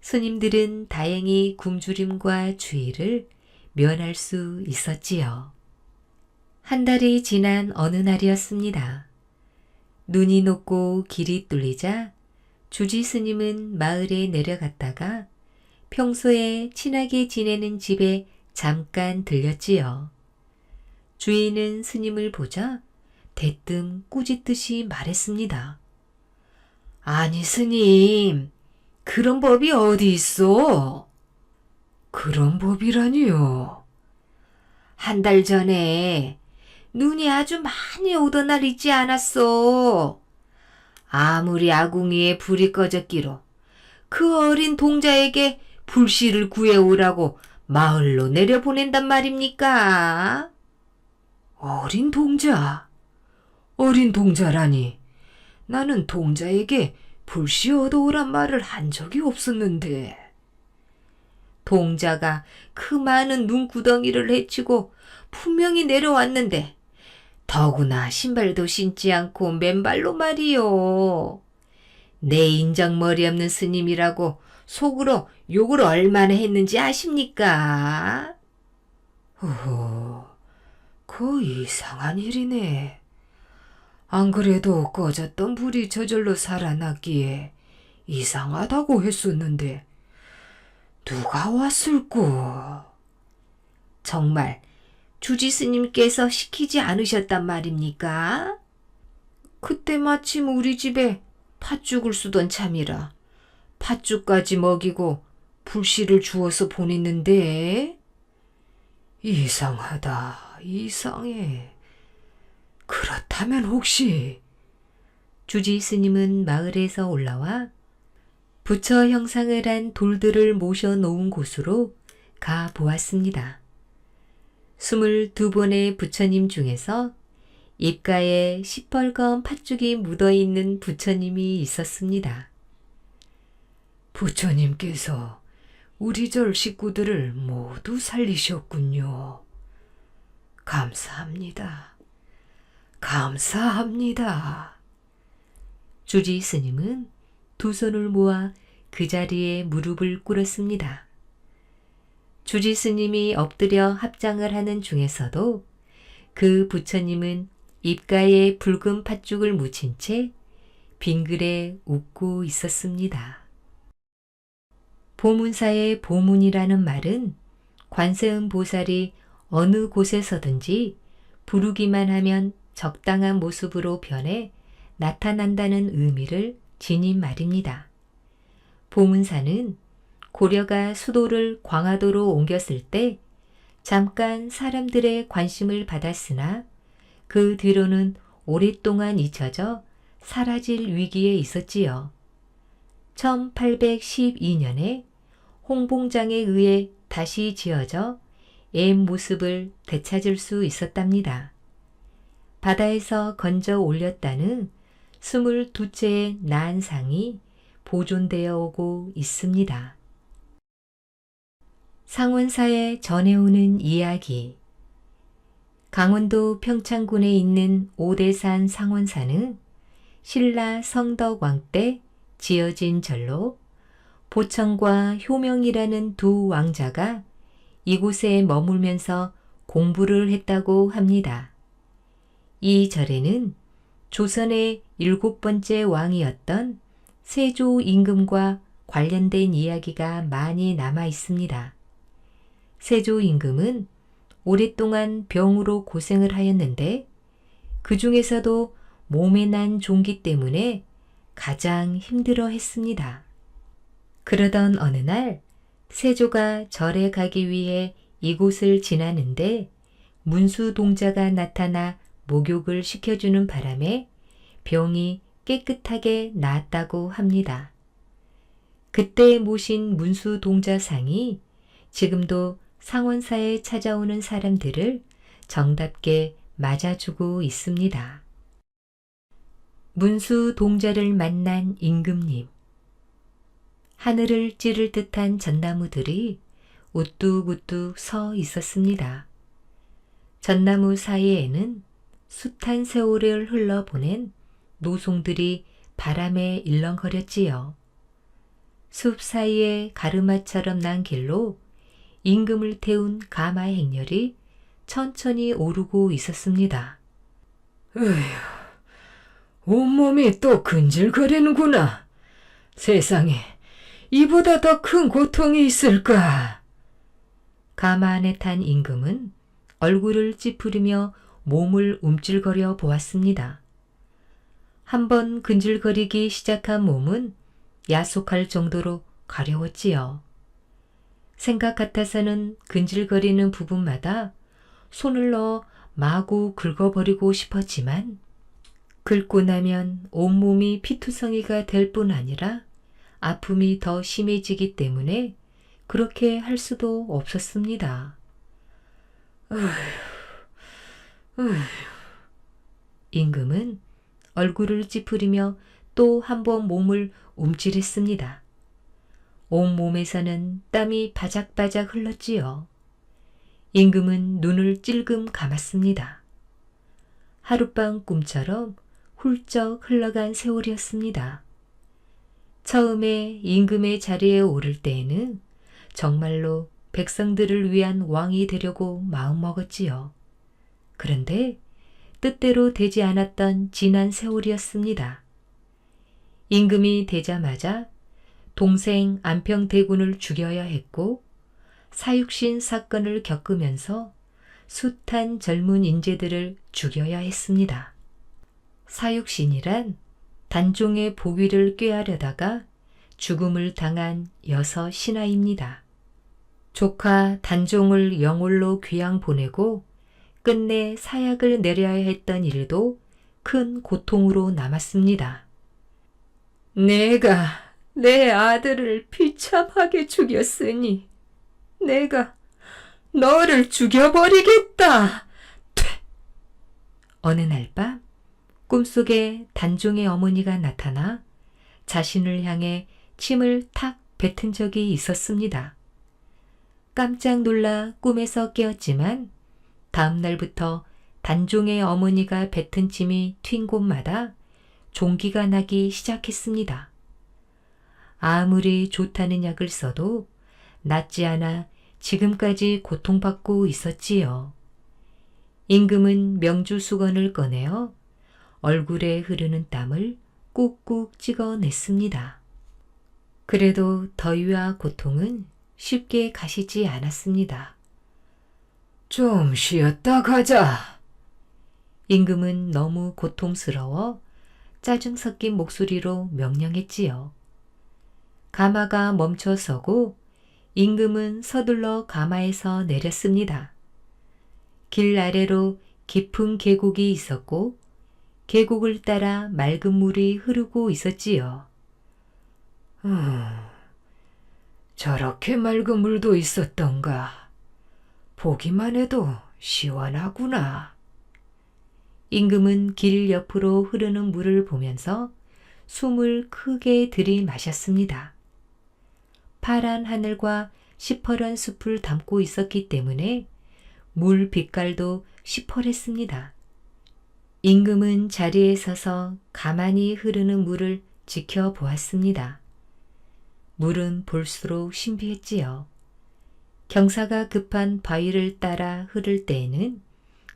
스님들은 다행히 굶주림과 추위를 면할 수 있었지요. 한 달이 지난 어느 날이었습니다. 눈이 녹고 길이 뚫리자 주지 스님은 마을에 내려갔다가 평소에 친하게 지내는 집에 잠깐 들렸지요. 주인은 스님을 보자 대뜸 꾸짖듯이 말했습니다. 아니 스님, 그런 법이 어디 있어? 그런 법이라니요. 한 달 전에 눈이 아주 많이 오던 날 있지 않았어. 아무리 아궁이에 불이 꺼졌기로 그 어린 동자에게 불씨를 구해오라고 마을로 내려보낸단 말입니까? 어린 동자? 어린 동자라니. 나는 동자에게 불씨 얻어오란 말을 한 적이 없었는데. 동자가 그 많은 눈구덩이를 헤치고 분명히 내려왔는데 더구나 신발도 신지 않고 맨발로 말이요. 내 인정머리 없는 스님이라고 속으로 욕을 얼마나 했는지 아십니까? 그 이상한 일이네. 안 그래도 꺼졌던 불이 저절로 살아났기에 이상하다고 했었는데 누가 왔을꼬? 정말 주지 스님께서 시키지 않으셨단 말입니까? 그때 마침 우리 집에 팥죽을 쓰던 참이라 팥죽까지 먹이고 불씨를 주어서 보냈는데. 이상하다, 이상해. 그렇다면 혹시 주지 스님은 마을에서 올라와 부처 형상을 한 돌들을 모셔놓은 곳으로 가 보았습니다. 22번의 부처님 중에서 입가에 시뻘건 팥죽이 묻어있는 부처님이 있었습니다. 부처님께서 우리 절 식구들을 모두 살리셨군요. 감사합니다. 감사합니다. 주지 스님은 두 손을 모아 그 자리에 무릎을 꿇었습니다. 주지 스님이 엎드려 합장을 하는 중에서도 그 부처님은 입가에 붉은 팥죽을 묻힌 채 빙그레 웃고 있었습니다. 보문사의 보문이라는 말은 관세음 보살이 어느 곳에서든지 부르기만 하면 적당한 모습으로 변해 나타난다는 의미를 지닌 말입니다. 보문사는 고려가 수도를 광화도로 옮겼을 때 잠깐 사람들의 관심을 받았으나 그 뒤로는 오랫동안 잊혀져 사라질 위기에 있었지요. 1812년에 홍봉장에 의해 다시 지어져 옛 모습을 되찾을 수 있었답니다. 바다에서 건져 올렸다는 22채의 난상이 보존되어 오고 있습니다. 상원사에 전해오는 이야기. 강원도 평창군에 있는 오대산 상원사는 신라 성덕왕 때 지어진 절로 보청과 효명이라는 두 왕자가 이곳에 머물면서 공부를 했다고 합니다. 이 절에는 조선의 7번째 왕이었던 세조 임금과 관련된 이야기가 많이 남아 있습니다. 세조 임금은 오랫동안 병으로 고생을 하였는데 그 중에서도 몸에 난 종기 때문에 가장 힘들어 했습니다. 그러던 어느 날 세조가 절에 가기 위해 이곳을 지나는데 문수동자가 나타나 목욕을 시켜주는 바람에 병이 깨끗하게 나았다고 합니다. 그때 모신 문수동자상이 지금도 상원사에 찾아오는 사람들을 정답게 맞아주고 있습니다. 문수동자를 만난 임금님. 하늘을 찌를 듯한 전나무들이 우뚝우뚝 서 있었습니다. 전나무 사이에는 숱한 세월을 흘러보낸 노송들이 바람에 일렁거렸지요. 숲 사이에 가르마처럼 난 길로 임금을 태운 가마 행렬이 천천히 오르고 있었습니다. 에휴, 온몸이 또 근질거리는구나. 세상에 이보다 더 큰 고통이 있을까? 가마 안에 탄 임금은 얼굴을 찌푸리며 몸을 움찔거려 보았습니다. 한번 근질거리기 시작한 몸은 야속할 정도로 가려웠지요. 생각 같아서는 근질거리는 부분마다 손을 넣어 마구 긁어버리고 싶었지만 긁고 나면 온몸이 피투성이가 될 뿐 아니라 아픔이 더 심해지기 때문에 그렇게 할 수도 없었습니다. 임금은 얼굴을 찌푸리며 또 한 번 몸을 움찔했습니다. 온몸에서는 땀이 바작바작 흘렀지요. 임금은 눈을 찔끔 감았습니다. 하룻밤 꿈처럼 훌쩍 흘러간 세월이었습니다. 처음에 임금의 자리에 오를 때에는 정말로 백성들을 위한 왕이 되려고 마음먹었지요. 그런데 뜻대로 되지 않았던 지난 세월이었습니다. 임금이 되자마자 동생 안평대군을 죽여야 했고 사육신 사건을 겪으면서 숱한 젊은 인재들을 죽여야 했습니다. 사육신이란 단종의 보위를 꾀하려다가 죽음을 당한 여서 신하입니다. 조카 단종을 영홀로 귀양 보내고 끝내 사약을 내려야 했던 일도 큰 고통으로 남았습니다. 내가 내 아들을 비참하게 죽였으니 내가 너를 죽여버리겠다. 어느 날 밤 꿈속에 단종의 어머니가 나타나 자신을 향해 침을 탁 뱉은 적이 있었습니다. 깜짝 놀라 꿈에서 깨었지만 다음 날부터 단종의 어머니가 뱉은 침이 튄 곳마다 종기가 나기 시작했습니다. 아무리 좋다는 약을 써도 낫지 않아 지금까지 고통받고 있었지요. 임금은 명주수건을 꺼내어 얼굴에 흐르는 땀을 꾹꾹 찍어냈습니다. 그래도 더위와 고통은 쉽게 가시지 않았습니다. 좀 쉬었다 가자. 임금은 너무 고통스러워 짜증 섞인 목소리로 명령했지요. 가마가 멈춰서고 임금은 서둘러 가마에서 내렸습니다. 길 아래로 깊은 계곡이 있었고 계곡을 따라 맑은 물이 흐르고 있었지요. 저렇게 맑은 물도 있었던가. 보기만 해도 시원하구나. 임금은 길 옆으로 흐르는 물을 보면서 숨을 크게 들이마셨습니다. 파란 하늘과 시퍼런 숲을 담고 있었기 때문에 물 빛깔도 시퍼랬습니다. 임금은 자리에 서서 가만히 흐르는 물을 지켜보았습니다. 물은 볼수록 신비했지요. 경사가 급한 바위를 따라 흐를 때에는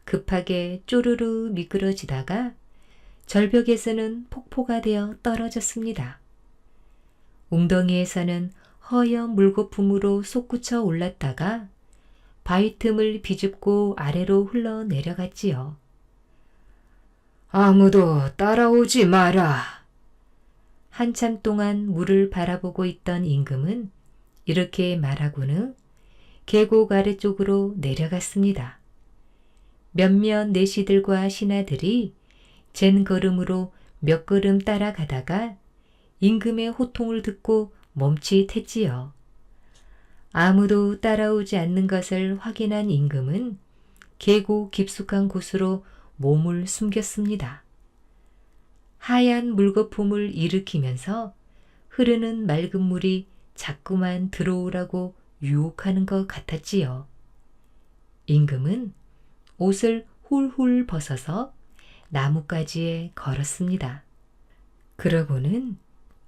급하게 쪼르르 미끄러지다가 절벽에서는 폭포가 되어 떨어졌습니다. 웅덩이에서는 허연 물거품으로 솟구쳐 올랐다가 바위 틈을 비집고 아래로 흘러내려갔지요. 아무도 따라오지 마라. 한참 동안 물을 바라보고 있던 임금은 이렇게 말하고는 계곡 아래쪽으로 내려갔습니다. 몇몇 내시들과 신하들이 잰 걸음으로 몇 걸음 따라가다가 임금의 호통을 듣고 멈칫했지요. 아무도 따라오지 않는 것을 확인한 임금은 계곡 깊숙한 곳으로 몸을 숨겼습니다. 하얀 물거품을 일으키면서 흐르는 맑은 물이 자꾸만 들어오라고 유혹하는 것 같았지요. 임금은 옷을 훌훌 벗어서 나뭇가지에 걸었습니다. 그러고는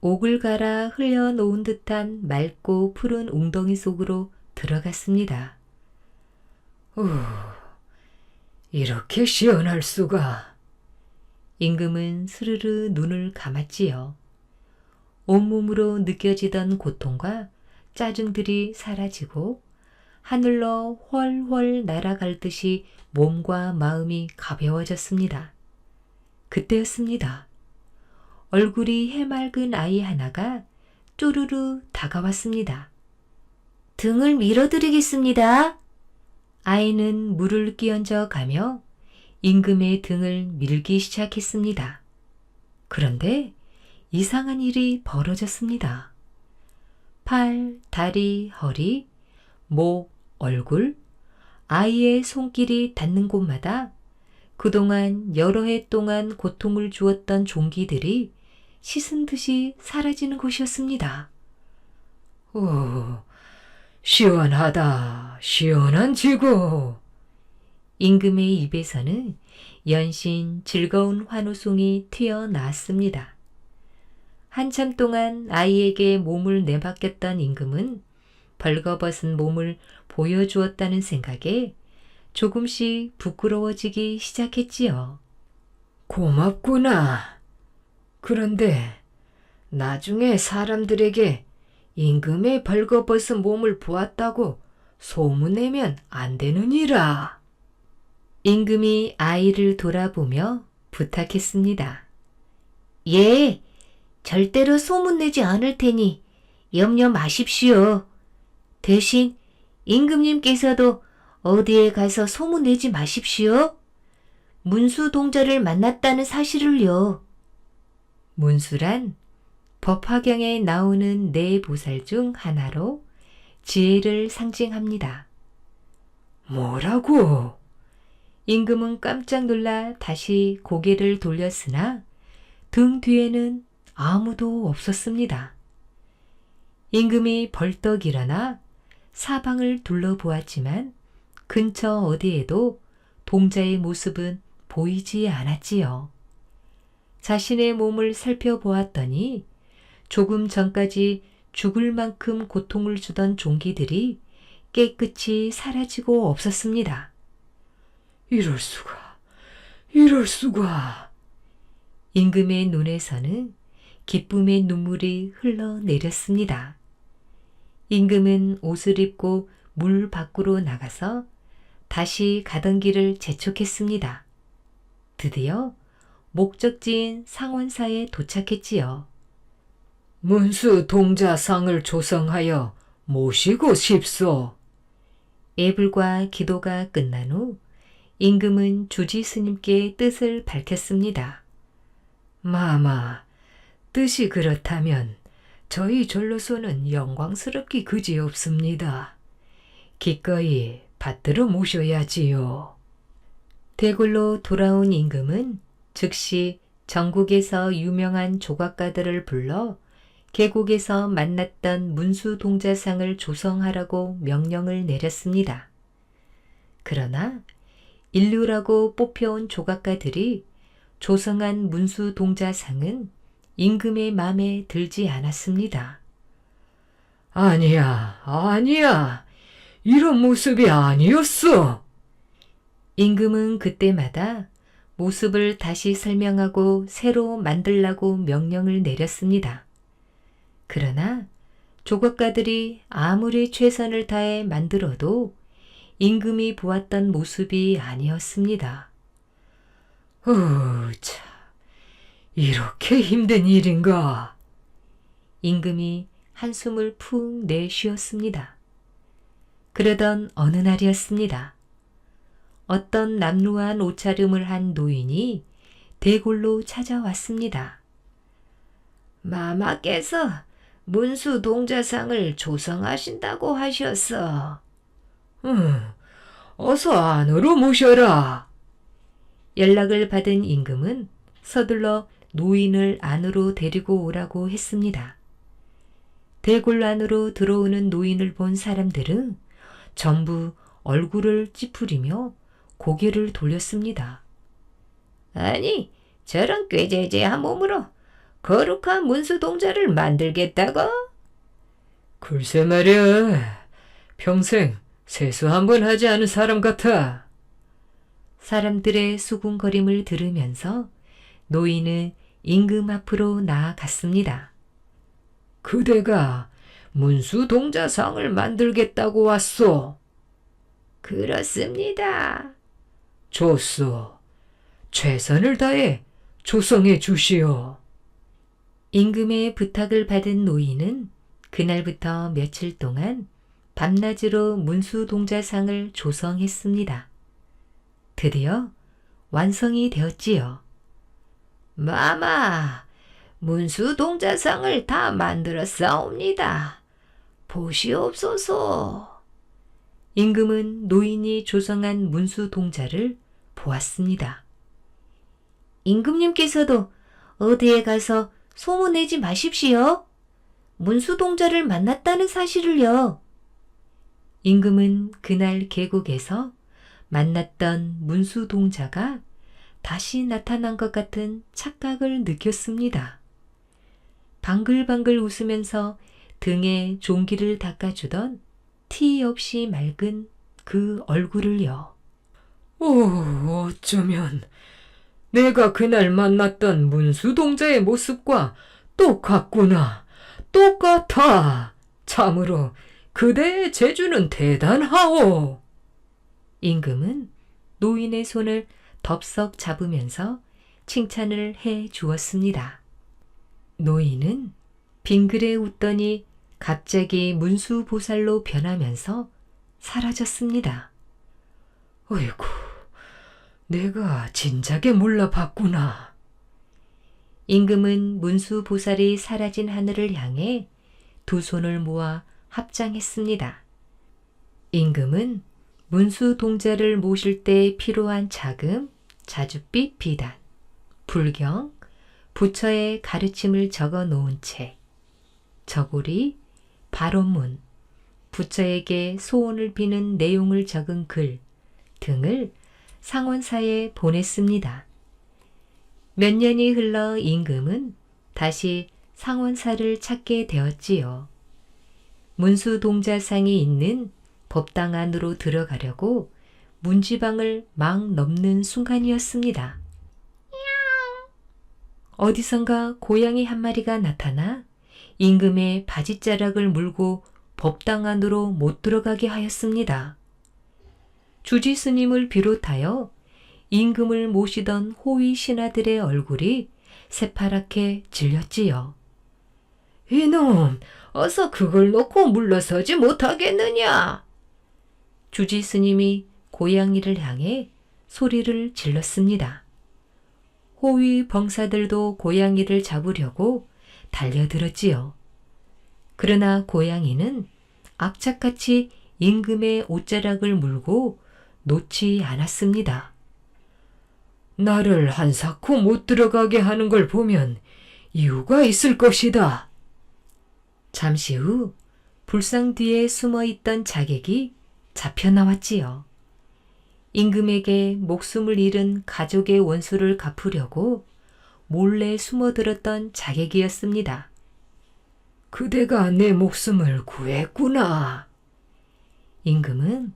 옥을 갈아 흘려놓은 듯한 맑고 푸른 웅덩이 속으로 들어갔습니다. 이렇게 시원할 수가. 임금은 스르르 눈을 감았지요. 온몸으로 느껴지던 고통과 짜증들이 사라지고 하늘로 훨훨 날아갈 듯이 몸과 마음이 가벼워졌습니다. 그때였습니다. 얼굴이 해맑은 아이 하나가 쪼르르 다가왔습니다. 등을 밀어드리겠습니다. 아이는 물을 끼얹어 가며 임금의 등을 밀기 시작했습니다. 그런데 이상한 일이 벌어졌습니다. 팔, 다리, 허리, 목, 얼굴, 아이의 손길이 닿는 곳마다 그동안 여러 해 동안 고통을 주었던 종기들이 씻은 듯이 사라지는 것이었습니다. 오, 시원하다. 시원한 지구. 임금의 입에서는 연신 즐거운 환호성이 튀어나왔습니다. 한참 동안 아이에게 몸을 내맡겼던 임금은 벌거벗은 몸을 보여주었다는 생각에 조금씩 부끄러워지기 시작했지요. 고맙구나. 그런데 나중에 사람들에게 임금의 벌거벗은 몸을 보았다고 소문내면 안 되느니라. 임금이 아이를 돌아보며 부탁했습니다. 예, 절대로 소문내지 않을 테니 염려 마십시오. 대신 임금님께서도 어디에 가서 소문내지 마십시오. 문수 동자를 만났다는 사실을요. 문수란 법화경에 나오는 네 보살 중 하나로 지혜를 상징합니다. 뭐라고? 임금은 깜짝 놀라 다시 고개를 돌렸으나 등 뒤에는 아무도 없었습니다. 임금이 벌떡 일어나 사방을 둘러보았지만 근처 어디에도 동자의 모습은 보이지 않았지요. 자신의 몸을 살펴보았더니 조금 전까지 죽을 만큼 고통을 주던 종기들이 깨끗이 사라지고 없었습니다. 이럴 수가. 이럴 수가. 임금의 눈에서는 기쁨의 눈물이 흘러내렸습니다. 임금은 옷을 입고 물 밖으로 나가서 다시 가던 길을 재촉했습니다. 드디어 목적지인 상원사에 도착했지요. 문수 동자상을 조성하여 모시고 싶소. 예불과 기도가 끝난 후 임금은 주지 스님께 뜻을 밝혔습니다. 마마, 뜻이 그렇다면 저희 절로서는 영광스럽기 그지없습니다. 기꺼이 받들어 모셔야지요. 대궐로 돌아온 임금은 즉시 전국에서 유명한 조각가들을 불러 계곡에서 만났던 문수 동자상을 조성하라고 명령을 내렸습니다. 그러나 인류라고 뽑혀온 조각가들이 조성한 문수 동자상은 임금의 마음에 들지 않았습니다. 아니야, 아니야. 이런 모습이 아니었어. 임금은 그때마다 모습을 다시 설명하고 새로 만들라고 명령을 내렸습니다. 그러나 조각가들이 아무리 최선을 다해 만들어도 임금이 보았던 모습이 아니었습니다. 참, 이렇게 힘든 일인가? 임금이 한숨을 푹 내쉬었습니다. 그러던 어느 날이었습니다. 어떤 남루한 옷차림을 한 노인이 대궐로 찾아왔습니다. 마마께서 문수 동자상을 조성하신다고 하셨어. 어서 안으로 모셔라. 연락을 받은 임금은 서둘러 노인을 안으로 데리고 오라고 했습니다. 대궐 안으로 들어오는 노인을 본 사람들은 전부 얼굴을 찌푸리며 고개를 돌렸습니다. 아니, 저런 꾀재재한 몸으로 거룩한 문수 동자를 만들겠다고? 글쎄 말이야. 평생 세수 한 번 하지 않은 사람 같아. 사람들의 수군거림을 들으면서 노인은 임금 앞으로 나아갔습니다. 그대가 문수 동자상을 만들겠다고 왔소. 그렇습니다. 좋소. 최선을 다해 조성해 주시오. 임금의 부탁을 받은 노인은 그날부터 며칠 동안 밤낮으로 문수동자상을 조성했습니다. 드디어 완성이 되었지요. 마마, 문수동자상을 다 만들었사옵니다. 보시옵소서. 임금은 노인이 조성한 문수동자를 보았습니다. 임금님께서도 어디에 가서 소문내지 마십시오. 문수동자를 만났다는 사실을요. 임금은 그날 계곡에서 만났던 문수동자가 다시 나타난 것 같은 착각을 느꼈습니다. 방글방글 웃으면서 등에 종기를 닦아주던 티 없이 맑은 그 얼굴을요. 어쩌면 내가 그날 만났던 문수동자의 모습과 똑같구나. 똑같아. 참으로 그대의 재주는 대단하오. 임금은 노인의 손을 덥석 잡으면서 칭찬을 해 주었습니다. 노인은 빙그레 웃더니 갑자기 문수보살로 변하면서 사라졌습니다. 어이구, 내가 진작에 몰라봤구나. 임금은 문수보살이 사라진 하늘을 향해 두 손을 모아 합장했습니다. 임금은 문수동자를 모실 때 필요한 자금, 자줏빛 비단, 불경, 부처의 가르침을 적어 놓은 책, 저고리, 발언문, 부처에게 소원을 비는 내용을 적은 글 등을 상원사에 보냈습니다. 몇 년이 흘러 임금은 다시 상원사를 찾게 되었지요. 문수동자상이 있는 법당 안으로 들어가려고 문지방을 막 넘는 순간이었습니다. 어디선가 고양이 한 마리가 나타나 임금의 바지자락을 물고 법당 안으로 못 들어가게 하였습니다. 주지 스님을 비롯하여 임금을 모시던 호위 신하들의 얼굴이 새파랗게 질렸지요. 이놈, 어서 그걸 놓고 물러서지 못하겠느냐? 주지 스님이 고양이를 향해 소리를 질렀습니다. 호위 병사들도 고양이를 잡으려고 달려들었지요. 그러나 고양이는 악착같이 임금의 옷자락을 물고 놓지 않았습니다. 나를 한사코 못 들어가게 하는 걸 보면 이유가 있을 것이다. 잠시 후 불상 뒤에 숨어있던 자객이 잡혀 나왔지요. 임금에게 목숨을 잃은 가족의 원수를 갚으려고 몰래 숨어들었던 자객이었습니다. 그대가 내 목숨을 구했구나. 임금은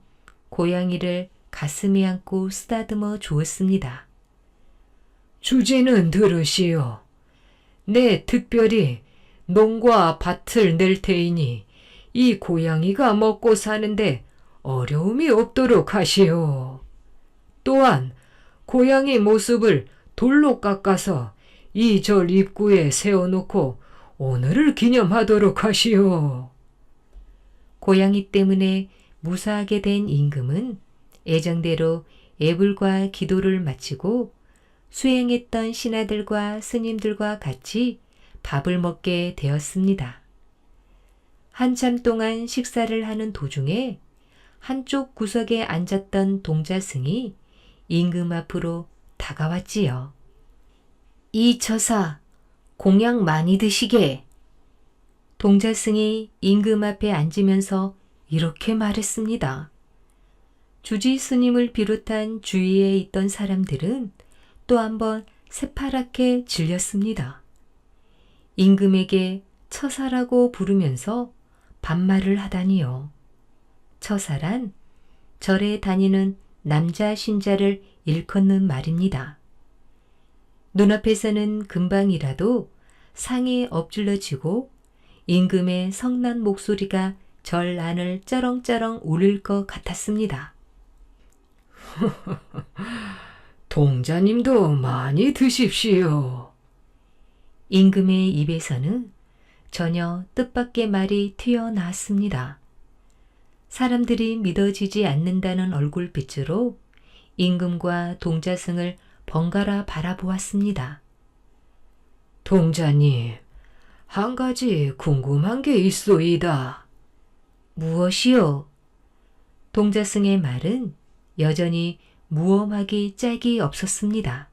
고양이를 가슴에 안고 쓰다듬어 주었습니다. 주지는 들으시오. 내 특별히 농과 밭을 낼 테이니 이 고양이가 먹고 사는데 어려움이 없도록 하시오. 또한 고양이 모습을 돌로 깎아서 이 절 입구에 세워놓고 오늘을 기념하도록 하시오. 고양이 때문에 무사하게 된 임금은 예정대로 애불과 기도를 마치고 수행했던 신하들과 스님들과 같이 밥을 먹게 되었습니다. 한참 동안 식사를 하는 도중에 한쪽 구석에 앉았던 동자승이 임금 앞으로 다가왔지요. 이 처사, 공양 많이 드시게. 동자승이 임금 앞에 앉으면서 이렇게 말했습니다. 주지 스님을 비롯한 주위에 있던 사람들은 또 한번 새파랗게 질렸습니다. 임금에게 처사라고 부르면서 반말을 하다니요. 처사란 절에 다니는 남자 신자를 일컫는 말입니다. 눈앞에서는 금방이라도 상이 엎질러지고 임금의 성난 목소리가 절 안을 쩌렁쩌렁 울릴 것 같았습니다. 동자님도 많이 드십시오. 임금의 입에서는 전혀 뜻밖의 말이 튀어나왔습니다. 사람들이 믿어지지 않는다는 얼굴빛으로 임금과 동자승을 번갈아 바라보았습니다. 동자님, 한 가지 궁금한 게 있소이다. 무엇이요? 동자승의 말은 여전히 무엄하기 짝이 없었습니다.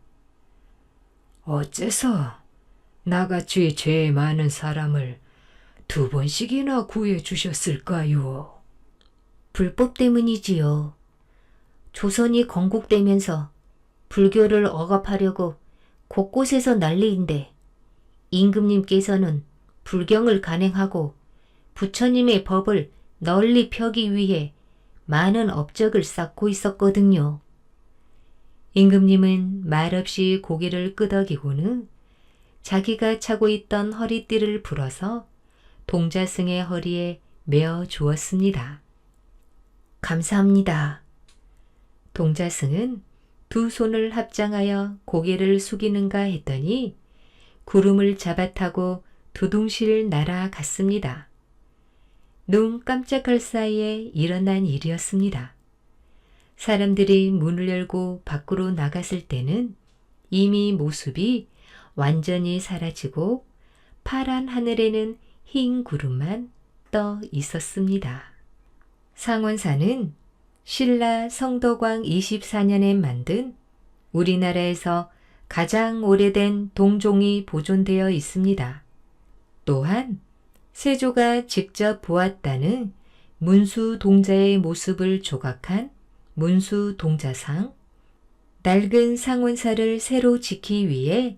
어째서 나같이 죄 많은 사람을 2번씩이나 구해 주셨을까요? 불법 때문이지요. 조선이 건국되면서 불교를 억압하려고 곳곳에서 난리인데 임금님께서는 불경을 간행하고 부처님의 법을 널리 펴기 위해 많은 업적을 쌓고 있었거든요. 임금님은 말없이 고개를 끄덕이고는 자기가 차고 있던 허리띠를 풀어서 동자승의 허리에 메어 주었습니다. 감사합니다. 동자승은 두 손을 합장하여 고개를 숙이는가 했더니 구름을 잡아타고 두둥실 날아갔습니다. 눈 깜짝할 사이에 일어난 일이었습니다. 사람들이 문을 열고 밖으로 나갔을 때는 이미 모습이 완전히 사라지고 파란 하늘에는 흰 구름만 떠 있었습니다. 상원사는 신라 성덕왕 24년에 만든 우리나라에서 가장 오래된 동종이 보존되어 있습니다. 또한 세조가 직접 보았다는 문수동자의 모습을 조각한 문수동자상, 낡은 상원사를 새로 짓기 위해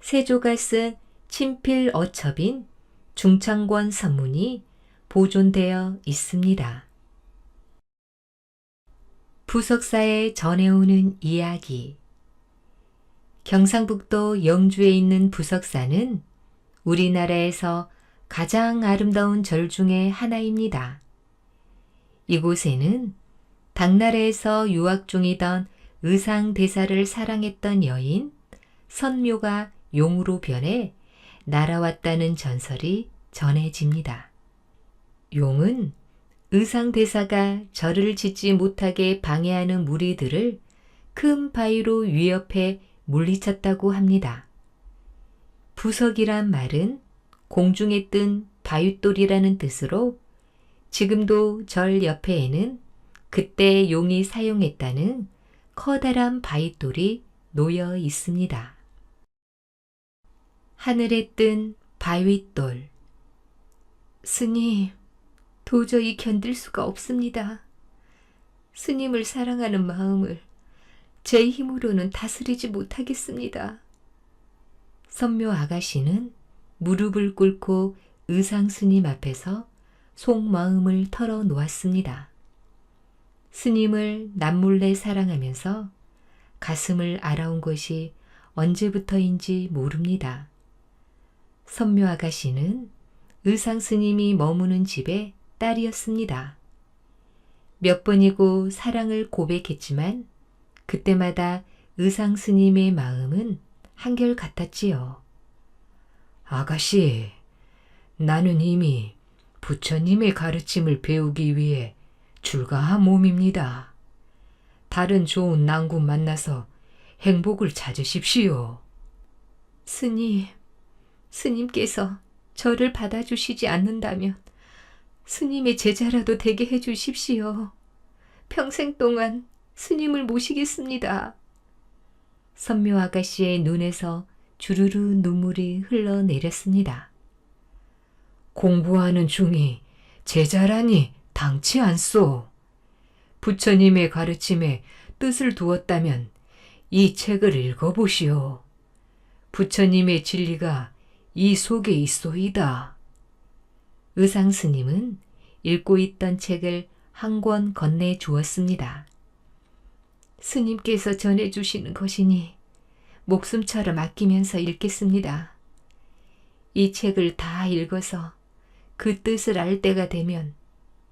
세조가 쓴 친필 어첩인 중창권 선문이 보존되어 있습니다. 부석사에 전해오는 이야기. 경상북도 영주에 있는 부석사는 우리나라에서 가장 아름다운 절 중에 하나입니다. 이곳에는 당나라에서 유학 중이던 의상대사를 사랑했던 여인 선묘가 용으로 변해 날아왔다는 전설이 전해집니다. 용은 의상대사가 절을 짓지 못하게 방해하는 무리들을 큰 바위로 위협해 물리쳤다고 합니다. 부석이란 말은 공중에 뜬 바윗돌이라는 뜻으로 지금도 절 옆에에는 그때 용이 사용했다는 커다란 바윗돌이 놓여 있습니다. 하늘에 뜬 바윗돌. 스님, 도저히 견딜 수가 없습니다. 스님을 사랑하는 마음을 제 힘으로는 다스리지 못하겠습니다. 선묘 아가씨는 무릎을 꿇고 의상 스님 앞에서 속마음을 털어놓았습니다. 스님을 남몰래 사랑하면서 가슴을 알아온 것이 언제부터인지 모릅니다. 선묘 아가씨는 의상 스님이 머무는 집의 딸이었습니다. 몇 번이고 사랑을 고백했지만 그때마다 의상 스님의 마음은 한결같았지요. 아가씨, 나는 이미 부처님의 가르침을 배우기 위해 출가한 몸입니다. 다른 좋은 낭군 만나서 행복을 찾으십시오. 스님, 스님께서 저를 받아주시지 않는다면 스님의 제자라도 되게 해주십시오. 평생 동안 스님을 모시겠습니다. 선묘 아가씨의 눈에서 주르르 눈물이 흘러내렸습니다. 공부하는 중이 제자라니 당치 않소. 부처님의 가르침에 뜻을 두었다면 이 책을 읽어보시오. 부처님의 진리가 이 속에 있소이다. 의상 스님은 읽고 있던 책을 한 권 건네 주었습니다. 스님께서 전해주시는 것이니 목숨처럼 아끼면서 읽겠습니다. 이 책을 다 읽어서 그 뜻을 알 때가 되면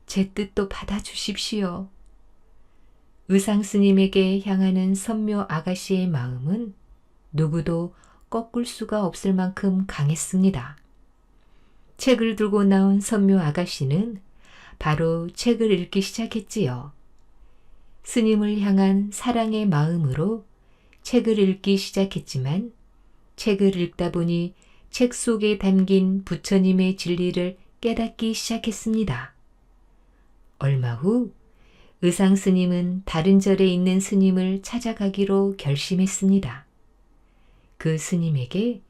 제 뜻도 받아주십시오. 의상 스님에게 향하는 선묘 아가씨의 마음은 누구도 꺾을 수가 없을 만큼 강했습니다. 책을 들고 나온 선묘 아가씨는 바로 책을 읽기 시작했지요. 스님을 향한 사랑의 마음으로 책을 읽기 시작했지만 책을 읽다 보니 책 속에 담긴 부처님의 진리를 깨닫기 시작했습니다. 얼마 후 의상 스님은 다른 절에 있는 스님을 찾아가기로 결심했습니다. 그 스님에게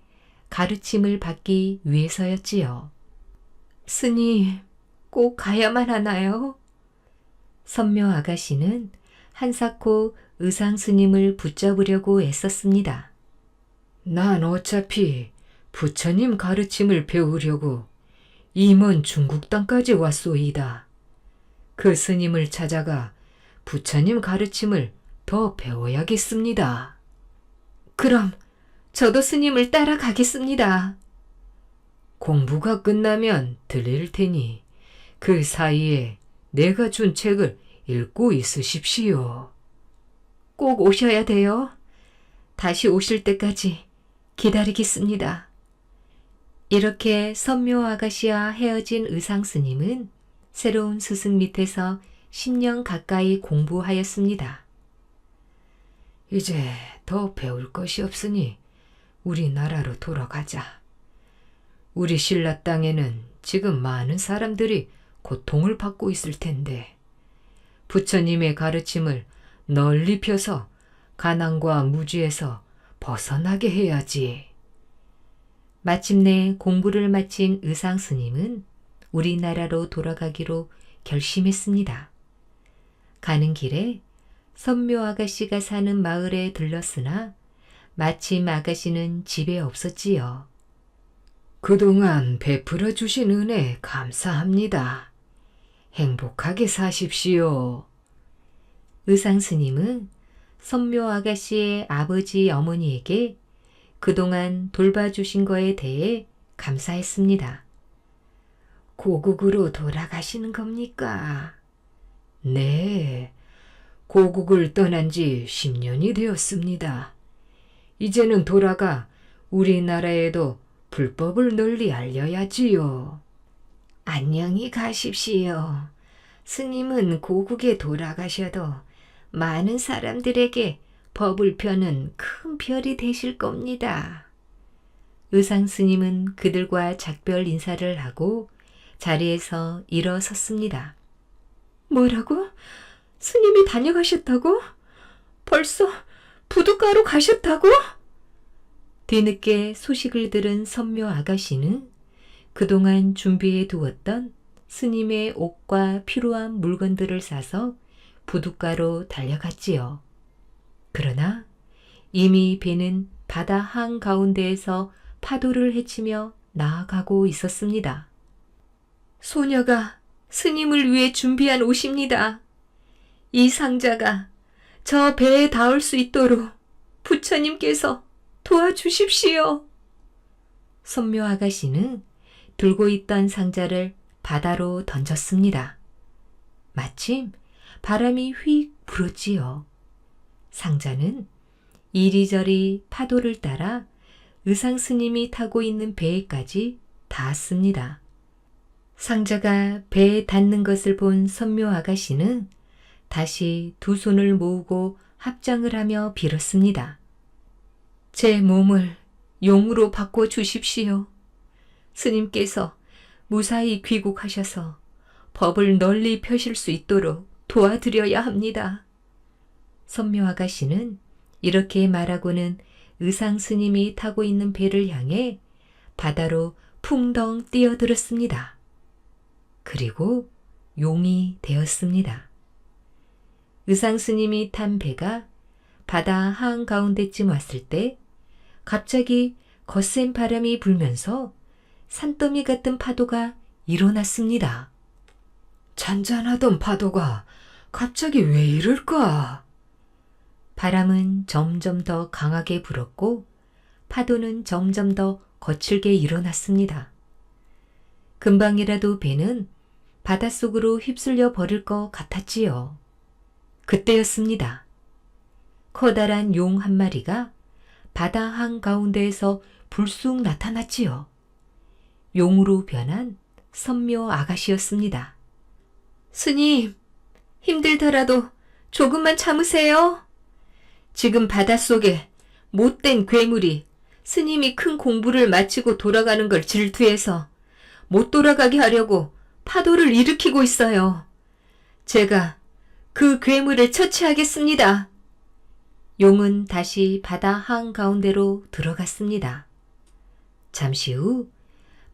가르침을 받기 위해서였지요. 스님, 꼭 가야만 하나요? 선묘 아가씨는 한사코 의상 스님을 붙잡으려고 애썼습니다. 난 어차피 부처님 가르침을 배우려고 이 먼 중국 땅까지 왔소이다. 그 스님을 찾아가 부처님 가르침을 더 배워야겠습니다. 그럼 저도 스님을 따라가겠습니다. 공부가 끝나면 들릴 테니 그 사이에 내가 준 책을 읽고 있으십시오. 꼭 오셔야 돼요. 다시 오실 때까지 기다리겠습니다. 이렇게 선묘 아가씨와 헤어진 의상 스님은 새로운 스승 밑에서 10년 가까이 공부하였습니다. 이제 더 배울 것이 없으니 우리나라로 돌아가자. 우리 신라 땅에는 지금 많은 사람들이 고통을 받고 있을 텐데 부처님의 가르침을 널리 펴서 가난과 무지에서 벗어나게 해야지. 마침내 공부를 마친 의상 스님은 우리나라로 돌아가기로 결심했습니다. 가는 길에 선묘 아가씨가 사는 마을에 들렀으나 마침 아가씨는 집에 없었지요. 그동안 베풀어 주신 은혜 감사합니다. 행복하게 사십시오. 의상 스님은 선묘 아가씨의 아버지 어머니에게 그동안 돌봐주신 거에 대해 감사했습니다. 고국으로 돌아가시는 겁니까? 네, 고국을 떠난 지 10년이 되었습니다. 이제는 돌아가 우리나라에도 불법을 널리 알려야지요. 안녕히 가십시오. 스님은 고국에 돌아가셔도 많은 사람들에게 법을 펴는 큰 별이 되실 겁니다. 의상 스님은 그들과 작별 인사를 하고 자리에서 일어섰습니다. 뭐라고? 스님이 다녀가셨다고? 벌써 부둣가로 가셨다고? 뒤늦게 소식을 들은 선묘 아가씨는 그동안 준비해 두었던 스님의 옷과 필요한 물건들을 사서 부둣가로 달려갔지요. 그러나 이미 배는 바다 한가운데에서 파도를 헤치며 나아가고 있었습니다. 소녀가 스님을 위해 준비한 옷입니다. 이 상자가 저 배에 닿을 수 있도록 부처님께서 도와주십시오. 선묘 아가씨는 들고 있던 상자를 바다로 던졌습니다. 마침 바람이 휙 불었지요. 상자는 이리저리 파도를 따라 의상 스님이 타고 있는 배에까지 닿았습니다. 상자가 배에 닿는 것을 본 선묘 아가씨는 다시 두 손을 모으고 합장을 하며 빌었습니다. 제 몸을 용으로 바꿔 주십시오. 스님께서 무사히 귀국하셔서 법을 널리 펴실 수 있도록 도와드려야 합니다. 선묘 아가씨는 이렇게 말하고는 의상 스님이 타고 있는 배를 향해 바다로 풍덩 뛰어들었습니다. 그리고 용이 되었습니다. 의상 스님이 탄 배가 바다 한가운데쯤 왔을 때 갑자기 거센 바람이 불면서 산더미 같은 파도가 일어났습니다. 잔잔하던 파도가 갑자기 왜 이럴까? 바람은 점점 더 강하게 불었고 파도는 점점 더 거칠게 일어났습니다. 금방이라도 배는 바닷속으로 휩쓸려 버릴 것 같았지요. 그때였습니다. 커다란 용 한 마리가 바다 한가운데에서 불쑥 나타났지요. 용으로 변한 선묘 아가씨였습니다. 스님, 힘들더라도 조금만 참으세요. 지금 바닷속에 못된 괴물이 스님이 큰 공부를 마치고 돌아가는 걸 질투해서 못 돌아가게 하려고 파도를 일으키고 있어요. 제가 그 괴물을 처치하겠습니다. 용은 다시 바다 한가운데로 들어갔습니다. 잠시 후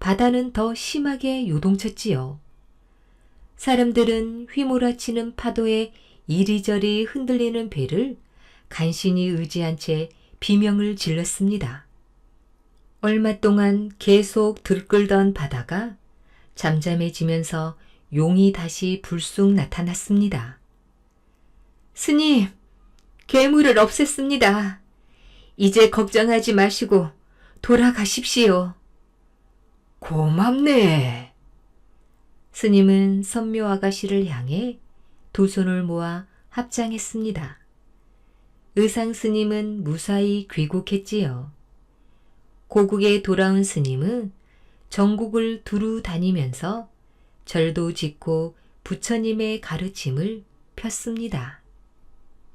바다는 더 심하게 요동쳤지요. 사람들은 휘몰아치는 파도에 이리저리 흔들리는 배를 간신히 의지한 채 비명을 질렀습니다. 얼마 동안 계속 들끓던 바다가 잠잠해지면서 용이 다시 불쑥 나타났습니다. 스님, 괴물을 없앴습니다. 이제 걱정하지 마시고 돌아가십시오. 고맙네. 스님은 선묘 아가씨를 향해 두 손을 모아 합장했습니다. 의상 스님은 무사히 귀국했지요. 고국에 돌아온 스님은 전국을 두루 다니면서 절도 짓고 부처님의 가르침을 폈습니다.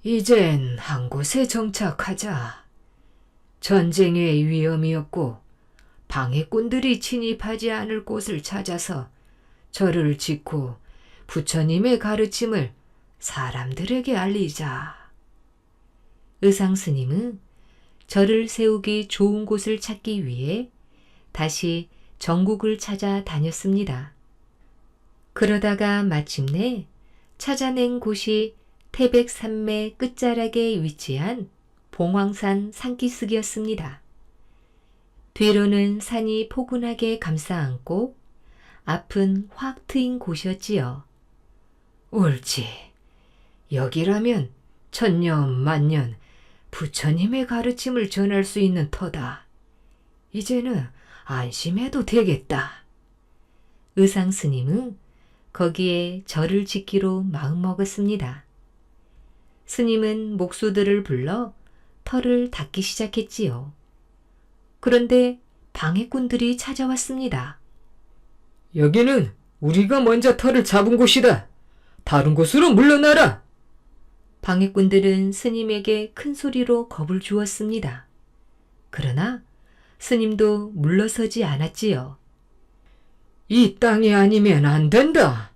이젠 한 곳에 정착하자. 전쟁의 위험이 없고 방해꾼들이 침입하지 않을 곳을 찾아서 절을 짓고 부처님의 가르침을 사람들에게 알리자. 의상 스님은 절을 세우기 좋은 곳을 찾기 위해 다시 전국을 찾아 다녔습니다. 그러다가 마침내 찾아낸 곳이 태백산맥 끝자락에 위치한 봉황산 산기슭이었습니다. 뒤로는 산이 포근하게 감싸안고 앞은 확 트인 곳이었지요. 옳지. 여기라면 천년 만년 부처님의 가르침을 전할 수 있는 터다. 이제는 안심해도 되겠다. 의상 스님은 거기에 절을 짓기로 마음먹었습니다. 스님은 목수들을 불러 터를 닦기 시작했지요. 그런데 방해꾼들이 찾아왔습니다. 여기는 우리가 먼저 터를 잡은 곳이다. 다른 곳으로 물러나라. 방해꾼들은 스님에게 큰 소리로 겁을 주었습니다. 그러나 스님도 물러서지 않았지요. 이 땅이 아니면 안 된다.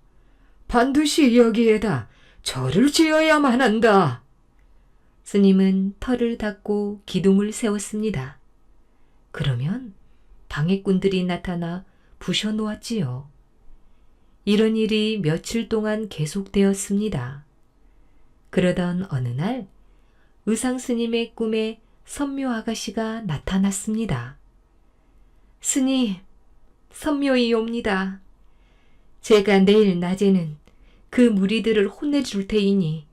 반드시 여기에다 절을 지어야만 한다. 스님은 터를 닦고 기둥을 세웠습니다. 그러면 방해꾼들이 나타나 부셔놓았지요. 이런 일이 며칠 동안 계속되었습니다. 그러던 어느 날 의상 스님의 꿈에 선묘 아가씨가 나타났습니다. 스님, 선묘이옵니다. 제가 내일 낮에는 그 무리들을 혼내줄 테이니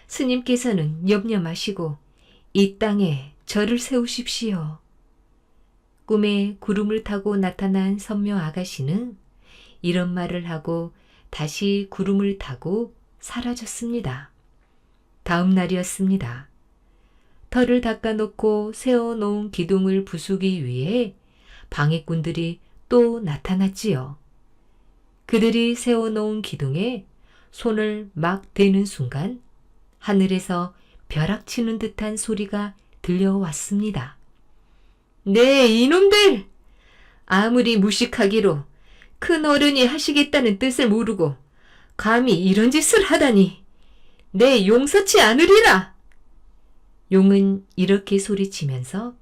스님께서는 염려 마시고 이 땅에 절을 세우십시오. 꿈에 구름을 타고 나타난 선묘 아가씨는 이런 말을 하고 다시 구름을 타고 사라졌습니다. 다음 날이었습니다. 터를 닦아놓고 세워놓은 기둥을 부수기 위해 방해꾼들이 또 나타났지요. 그들이 세워놓은 기둥에 손을 막 대는 순간 하늘에서 벼락치는 듯한 소리가 들려왔습니다. 네, 이놈들! 아무리 무식하기로 큰 어른이 하시겠다는 뜻을 모르고 감히 이런 짓을 하다니 내 용서치 않으리라! 용은 이렇게 소리치면서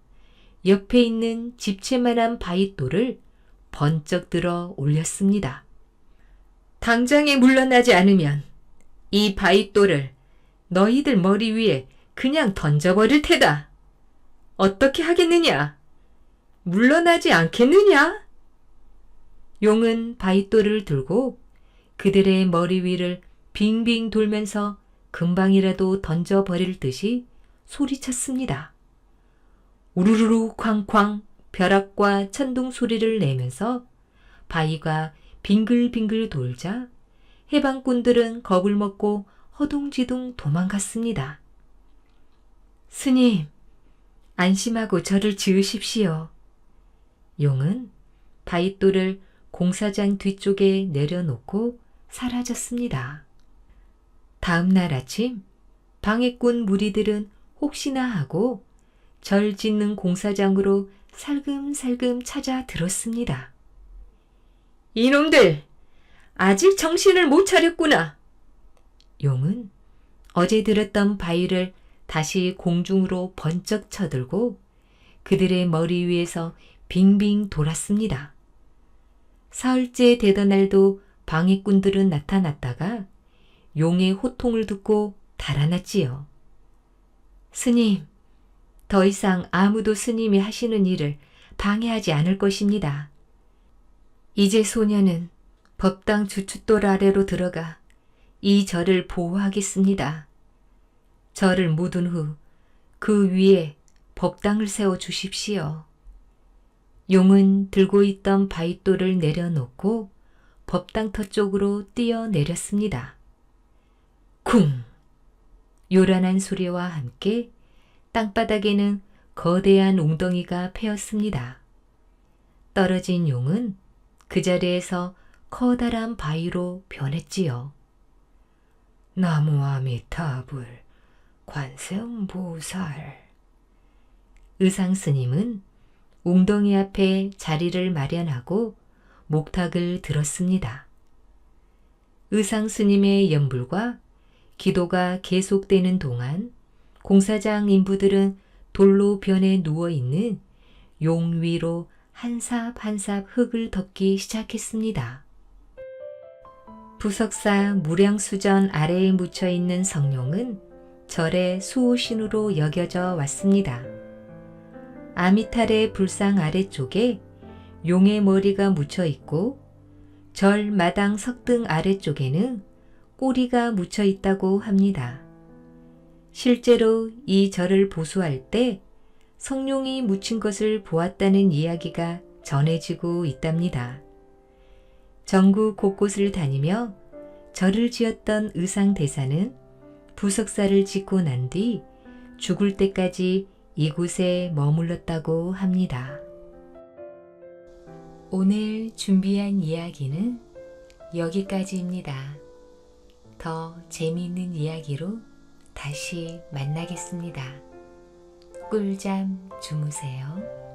옆에 있는 집채만한 바윗돌을 번쩍 들어 올렸습니다. 당장에 물러나지 않으면 이 바윗돌을 너희들 머리 위에 그냥 던져버릴 테다. 어떻게 하겠느냐? 물러나지 않겠느냐? 용은 바윗돌을 들고 그들의 머리 위를 빙빙 돌면서 금방이라도 던져버릴 듯이 소리쳤습니다. 우르르르 쾅쾅 벼락과 천둥 소리를 내면서 바위가 빙글빙글 돌자 해방꾼들은 겁을 먹고 허둥지둥 도망갔습니다. 스님, 안심하고 저를 지으십시오. 용은 바윗돌을 공사장 뒤쪽에 내려놓고 사라졌습니다. 다음 날 아침 방해꾼 무리들은 혹시나 하고 절 짓는 공사장으로 살금살금 찾아 들었습니다. 이놈들! 아직 정신을 못 차렸구나. 용은 어제 들었던 바위를 다시 공중으로 번쩍 쳐들고 그들의 머리 위에서 빙빙 돌았습니다. 사흘째 되던 날도 방해꾼들은 나타났다가 용의 호통을 듣고 달아났지요. 스님, 더 이상 아무도 스님이 하시는 일을 방해하지 않을 것입니다. 이제 소녀는 법당 주춧돌 아래로 들어가 이 절을 보호하겠습니다. 절을 묻은 후 그 위에 법당을 세워 주십시오. 용은 들고 있던 바윗돌을 내려놓고 법당터 쪽으로 뛰어내렸습니다. 쿵! 요란한 소리와 함께 땅바닥에는 거대한 웅덩이가 패였습니다. 떨어진 용은 그 자리에서 커다란 바위로 변했지요. 나무 아미타불 관세음보살. 의상스님은 웅덩이 앞에 자리를 마련하고 목탁을 들었습니다. 의상스님의 연불과 기도가 계속되는 동안 공사장 인부들은 돌로 변해 누워있는 용 위로 한 삽 한 삽 흙을 덮기 시작했습니다. 부석사 무량수전 아래에 묻혀있는 성룡은 절의 수호신으로 여겨져 왔습니다. 아미탈의 불상 아래쪽에 용의 머리가 묻혀있고 절 마당 석등 아래쪽에는 꼬리가 묻혀있다고 합니다. 실제로 이 절을 보수할 때 성룡이 묻힌 것을 보았다는 이야기가 전해지고 있답니다. 전국 곳곳을 다니며 절을 지었던 의상대사는 부석사를 짓고 난 뒤 죽을 때까지 이곳에 머물렀다고 합니다. 오늘 준비한 이야기는 여기까지입니다. 더 재미있는 이야기로 다시 만나겠습니다. 꿀잠 주무세요.